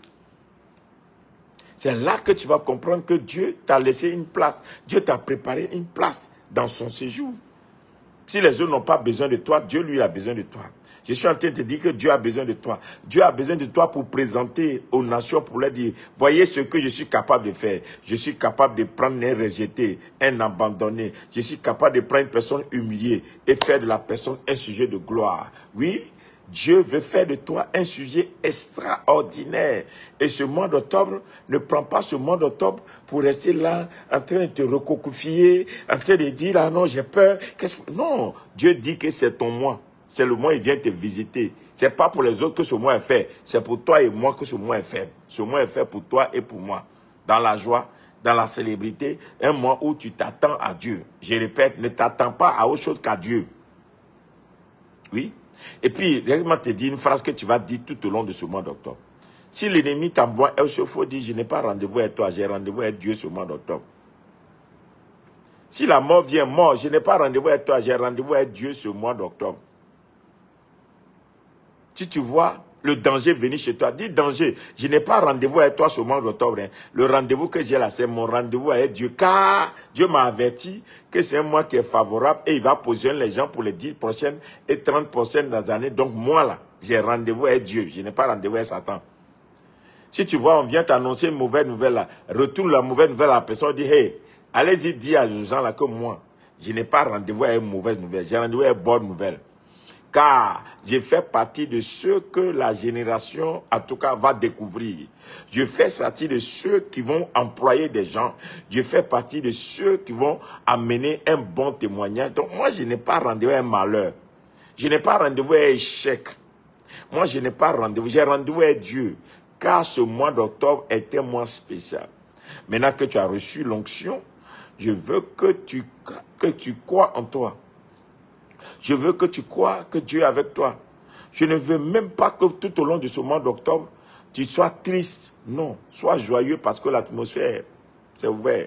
C'est là que tu vas comprendre que Dieu t'a laissé une place. Dieu t'a préparé une place dans son séjour. Si les autres n'ont pas besoin de toi, Dieu, lui, a besoin de toi. Je suis en train de te dire que Dieu a besoin de toi. Dieu a besoin de toi pour présenter aux nations, pour leur dire, voyez ce que je suis capable de faire. Je suis capable de prendre un rejeté, un abandonné. Je suis capable de prendre une personne humiliée et faire de la personne un sujet de gloire. Oui, Dieu veut faire de toi un sujet extraordinaire. Et ce mois d'octobre, ne prends pas ce mois d'octobre pour rester là, en train de te recouffier, en train de dire, ah non, j'ai peur. Non, Dieu dit que c'est ton mois. C'est le mois où il vient te visiter. Ce n'est pas pour les autres que ce mois est fait. C'est pour toi et moi que ce mois est fait. Ce mois est fait pour toi et pour moi. Dans la joie, dans la célébrité, un mois où tu t'attends à Dieu. Je répète, ne t'attends pas à autre chose qu'à Dieu. Oui. Et puis, laisse-moi te dire une phrase que tu vas dire tout au long de ce mois d'octobre. Si l'ennemi t'envoie un chauffe-eau, dit, je n'ai pas rendez-vous avec toi, j'ai rendez-vous avec Dieu ce mois d'octobre. Si la mort vient mort, je n'ai pas rendez-vous avec toi, j'ai rendez-vous avec Dieu ce mois d'octobre. Si tu vois le danger venir chez toi. Dis danger, je n'ai pas rendez-vous avec toi ce mois d'octobre. Hein. Le rendez-vous que j'ai là, c'est mon rendez-vous avec Dieu. Car Dieu m'a averti que c'est un mois qui est favorable et il va positionner les gens pour les 10 prochaines et 30 prochaines années. Donc moi là, j'ai rendez-vous avec Dieu. Je n'ai pas rendez-vous avec Satan. Si tu vois, on vient t'annoncer une mauvaise nouvelle là, retourne la mauvaise nouvelle à la personne, dit, hey, allez-y dire à ces gens là que moi, je n'ai pas rendez-vous avec une mauvaise nouvelle, j'ai rendez-vous avec une bonne nouvelle. Car je fais partie de ceux que la génération, en tout cas, va découvrir. Je fais partie de ceux qui vont employer des gens. Je fais partie de ceux qui vont amener un bon témoignage. Donc moi, je n'ai pas rendez-vous avec un malheur. Je n'ai pas rendez-vous avec un échec. Moi, je n'ai pas rendez-vous. J'ai rendez-vous avec Dieu. Car ce mois d'octobre est un mois spécial. Maintenant que tu as reçu l'onction, je veux que tu crois en toi. Je veux que tu crois que Dieu est avec toi. Je ne veux même pas que tout au long de ce mois d'octobre, tu sois triste. Non, sois joyeux parce que l'atmosphère, c'est ouvert.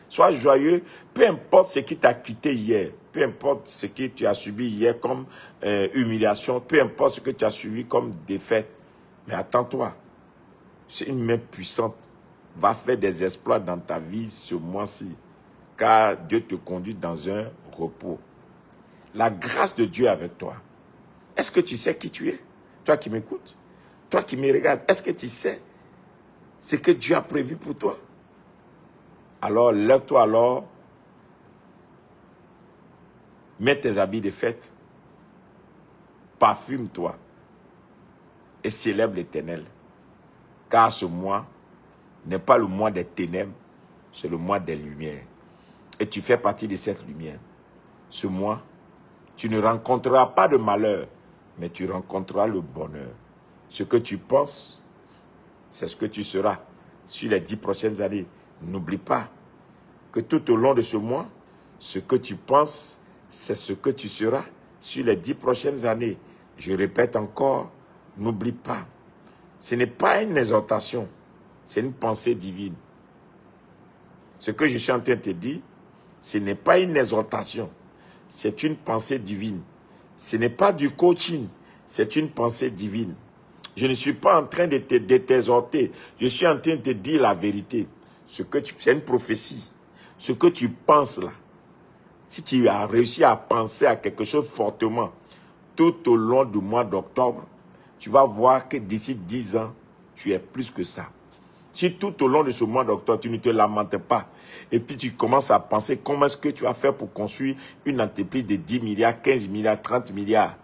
Sois joyeux, peu importe ce qui t'a quitté hier, peu importe ce que tu as subi hier comme humiliation, peu importe ce que tu as subi comme défaite. Mais attends-toi. C'est une main puissante va faire des exploits dans ta vie ce mois-ci, car Dieu te conduit dans un repos. La grâce de Dieu est avec toi. Est-ce que tu sais qui tu es? Toi qui m'écoutes, toi qui me regardes, est-ce que tu sais ce que Dieu a prévu pour toi? Alors, lève-toi alors, mets tes habits de fête, parfume-toi et célèbre l'Éternel. Car ce mois n'est pas le mois des ténèbres, c'est le mois des lumières. Et tu fais partie de cette lumière. Ce mois, tu ne rencontreras pas de malheur, mais tu rencontreras le bonheur. Ce que tu penses, c'est ce que tu seras sur les 10 prochaines années. N'oublie pas que tout au long de ce mois, ce que tu penses, c'est ce que tu seras sur les 10 prochaines années. Je répète encore, n'oublie pas. Ce n'est pas une exhortation, c'est une pensée divine. Ce que je suis en train de te dire, ce n'est pas une exhortation, c'est une pensée divine. Ce n'est pas du coaching, c'est une pensée divine. Je ne suis pas en train de t'exhorter, je suis en train de te dire la vérité. C'est une prophétie. Ce que tu penses là, si tu as réussi à penser à quelque chose fortement tout au long du mois d'octobre, tu vas voir que d'ici 10 ans, tu es plus que ça. Si tout au long de ce mois d'octobre, tu ne te lamentes pas, et puis tu commences à penser comment est-ce que tu vas faire pour construire une entreprise de 10 milliards, 15 milliards, 30 milliards,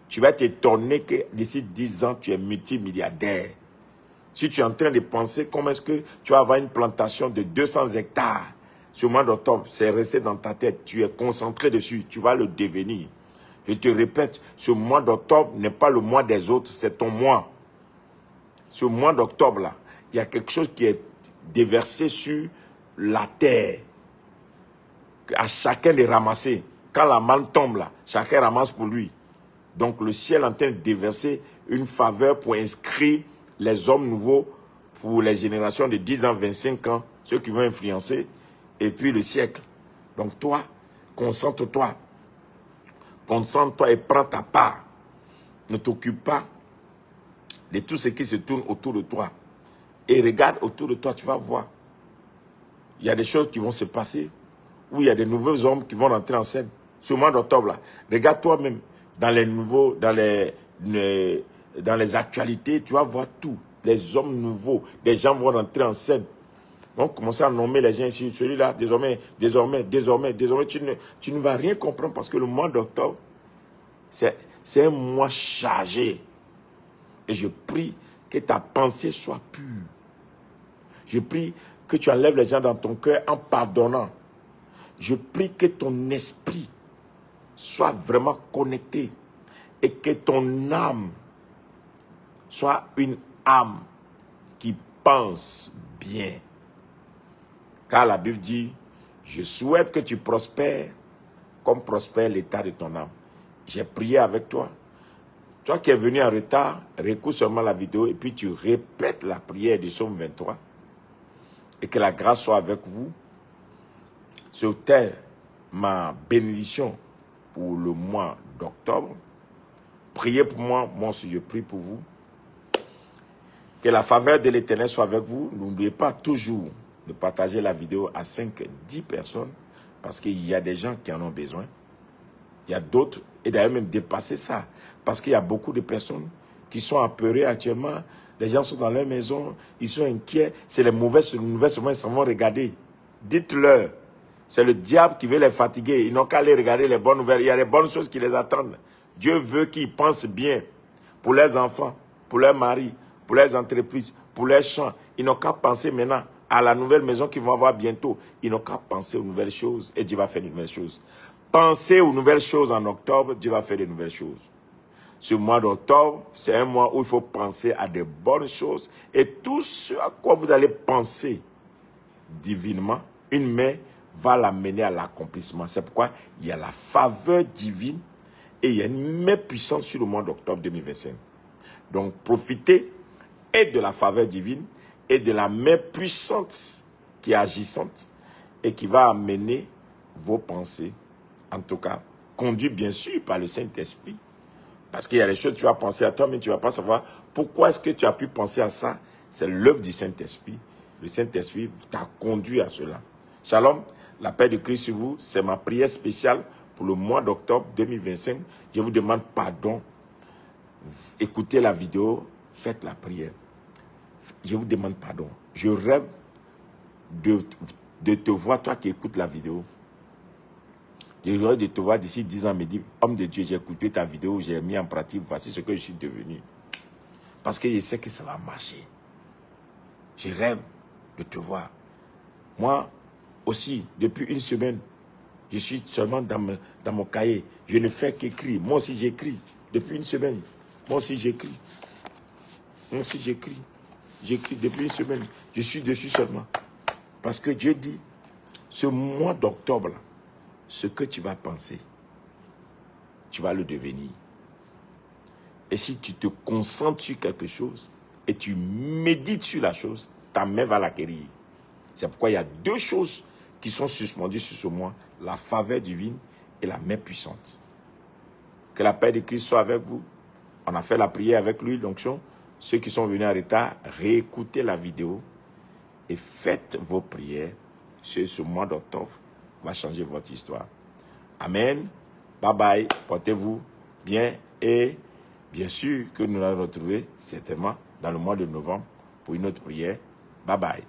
tu vas t'étonner que d'ici 10 ans, tu es multimilliardaire. Si tu es en train de penser comment est-ce que tu vas avoir une plantation de 200 hectares, ce mois d'octobre, c'est resté dans ta tête, tu es concentré dessus, tu vas le devenir. Je te répète, ce mois d'octobre n'est pas le mois des autres, c'est ton mois. Ce mois d'octobre-là, il y a quelque chose qui est déversé sur la terre. À chacun de ramasser. Quand la manne tombe là, chacun ramasse pour lui. Donc le ciel est en train de déverser une faveur pour inscrire les hommes nouveaux pour les générations de 10 ans, 25 ans, ceux qui vont influencer, et puis le siècle. Donc toi, concentre-toi. Concentre-toi et prends ta part. Ne t'occupe pas de tout ce qui se tourne autour de toi. Et regarde autour de toi, tu vas voir. Il y a des choses qui vont se passer, où il y a des nouveaux hommes qui vont rentrer en scène. Ce mois d'octobre là, regarde toi-même dans les actualités, tu vas voir tout. Les hommes nouveaux, des gens vont rentrer en scène. Donc, commencer à nommer les gens ici, celui-là, désormais, tu ne vas rien comprendre parce que le mois d'octobre, c'est un mois chargé. Et je prie que ta pensée soit pure. Je prie que tu enlèves les gens dans ton cœur en pardonnant. Je prie que ton esprit soit vraiment connecté et que ton âme soit une âme qui pense bien. Car la Bible dit, je souhaite que tu prospères comme prospère l'état de ton âme. J'ai prié avec toi. Toi qui es venu en retard, réécoute seulement la vidéo et puis tu répètes la prière du psaume 23. Et que la grâce soit avec vous. C'était ma bénédiction pour le mois d'octobre. Priez pour moi, moi aussi je prie pour vous. Que la faveur de l'Éternel soit avec vous. N'oubliez pas toujours de partager la vidéo à 5-10 personnes parce qu'il y a des gens qui en ont besoin. Il y a d'autres, et d'ailleurs même dépasser ça. Parce qu'il y a beaucoup de personnes qui sont apeurées actuellement. Les gens sont dans leur maison, ils sont inquiets. C'est les mauvaises nouvelles, seulement ils s'en vont regarder. Dites-leur, c'est le diable qui veut les fatiguer. Ils n'ont qu'à aller regarder les bonnes nouvelles. Il y a les bonnes choses qui les attendent. Dieu veut qu'ils pensent bien pour leurs enfants, pour leurs maris, pour leurs entreprises, pour leurs champs. Ils n'ont qu'à penser maintenant à la nouvelle maison qu'ils vont avoir bientôt. Ils n'ont qu'à penser aux nouvelles choses et Dieu va faire de nouvelles choses. Pensez aux nouvelles choses en octobre, Dieu va faire de nouvelles choses. Ce mois d'octobre, c'est un mois où il faut penser à de bonnes choses. Et tout ce à quoi vous allez penser divinement, une main va l'amener à l'accomplissement. C'est pourquoi il y a la faveur divine et il y a une main puissante sur le mois d'octobre 2025. Donc profitez et de la faveur divine et de la main puissante qui est agissante et qui va amener vos pensées, en tout cas, conduit bien sûr par le Saint-Esprit. Parce qu'il y a des choses que tu vas penser à toi, mais tu ne vas pas savoir pourquoi est-ce que tu as pu penser à ça. C'est l'œuvre du Saint-Esprit. Le Saint-Esprit t'a conduit à cela. Shalom, la paix de Christ sur vous, c'est ma prière spéciale pour le mois d'octobre 2025. Je vous demande pardon. Écoutez la vidéo, faites la prière. Je vous demande pardon. Je rêve de te voir, toi qui écoutes la vidéo. Je rêve de te voir d'ici 10 ans, me dire, homme de Dieu, j'ai écouté ta vidéo, j'ai mis en pratique, voici ce que je suis devenu. Parce que je sais que ça va marcher. Je rêve de te voir. Moi aussi, depuis une semaine, je suis seulement dans mon cahier. Je ne fais qu'écrire. Moi aussi, j'écris. Depuis une semaine, moi aussi, j'écris. Moi aussi, j'écris. J'écris depuis une semaine. Je suis dessus seulement. Parce que Dieu dit, ce mois d'octobre, ce que tu vas penser, tu vas le devenir. Et si tu te concentres sur quelque chose et tu médites sur la chose, ta main va l'acquérir. C'est pourquoi il y a deux choses qui sont suspendues sur ce mois, la faveur divine et la main puissante. Que la paix de Christ soit avec vous. On a fait la prière avec lui, l'onction. Ceux qui sont venus en retard, réécoutez la vidéo et faites vos prières. Ce mois d'octobre va changer votre histoire. Amen. Bye bye. Portez-vous bien et bien sûr que nous allons retrouver certainement dans le mois de novembre pour une autre prière. Bye bye.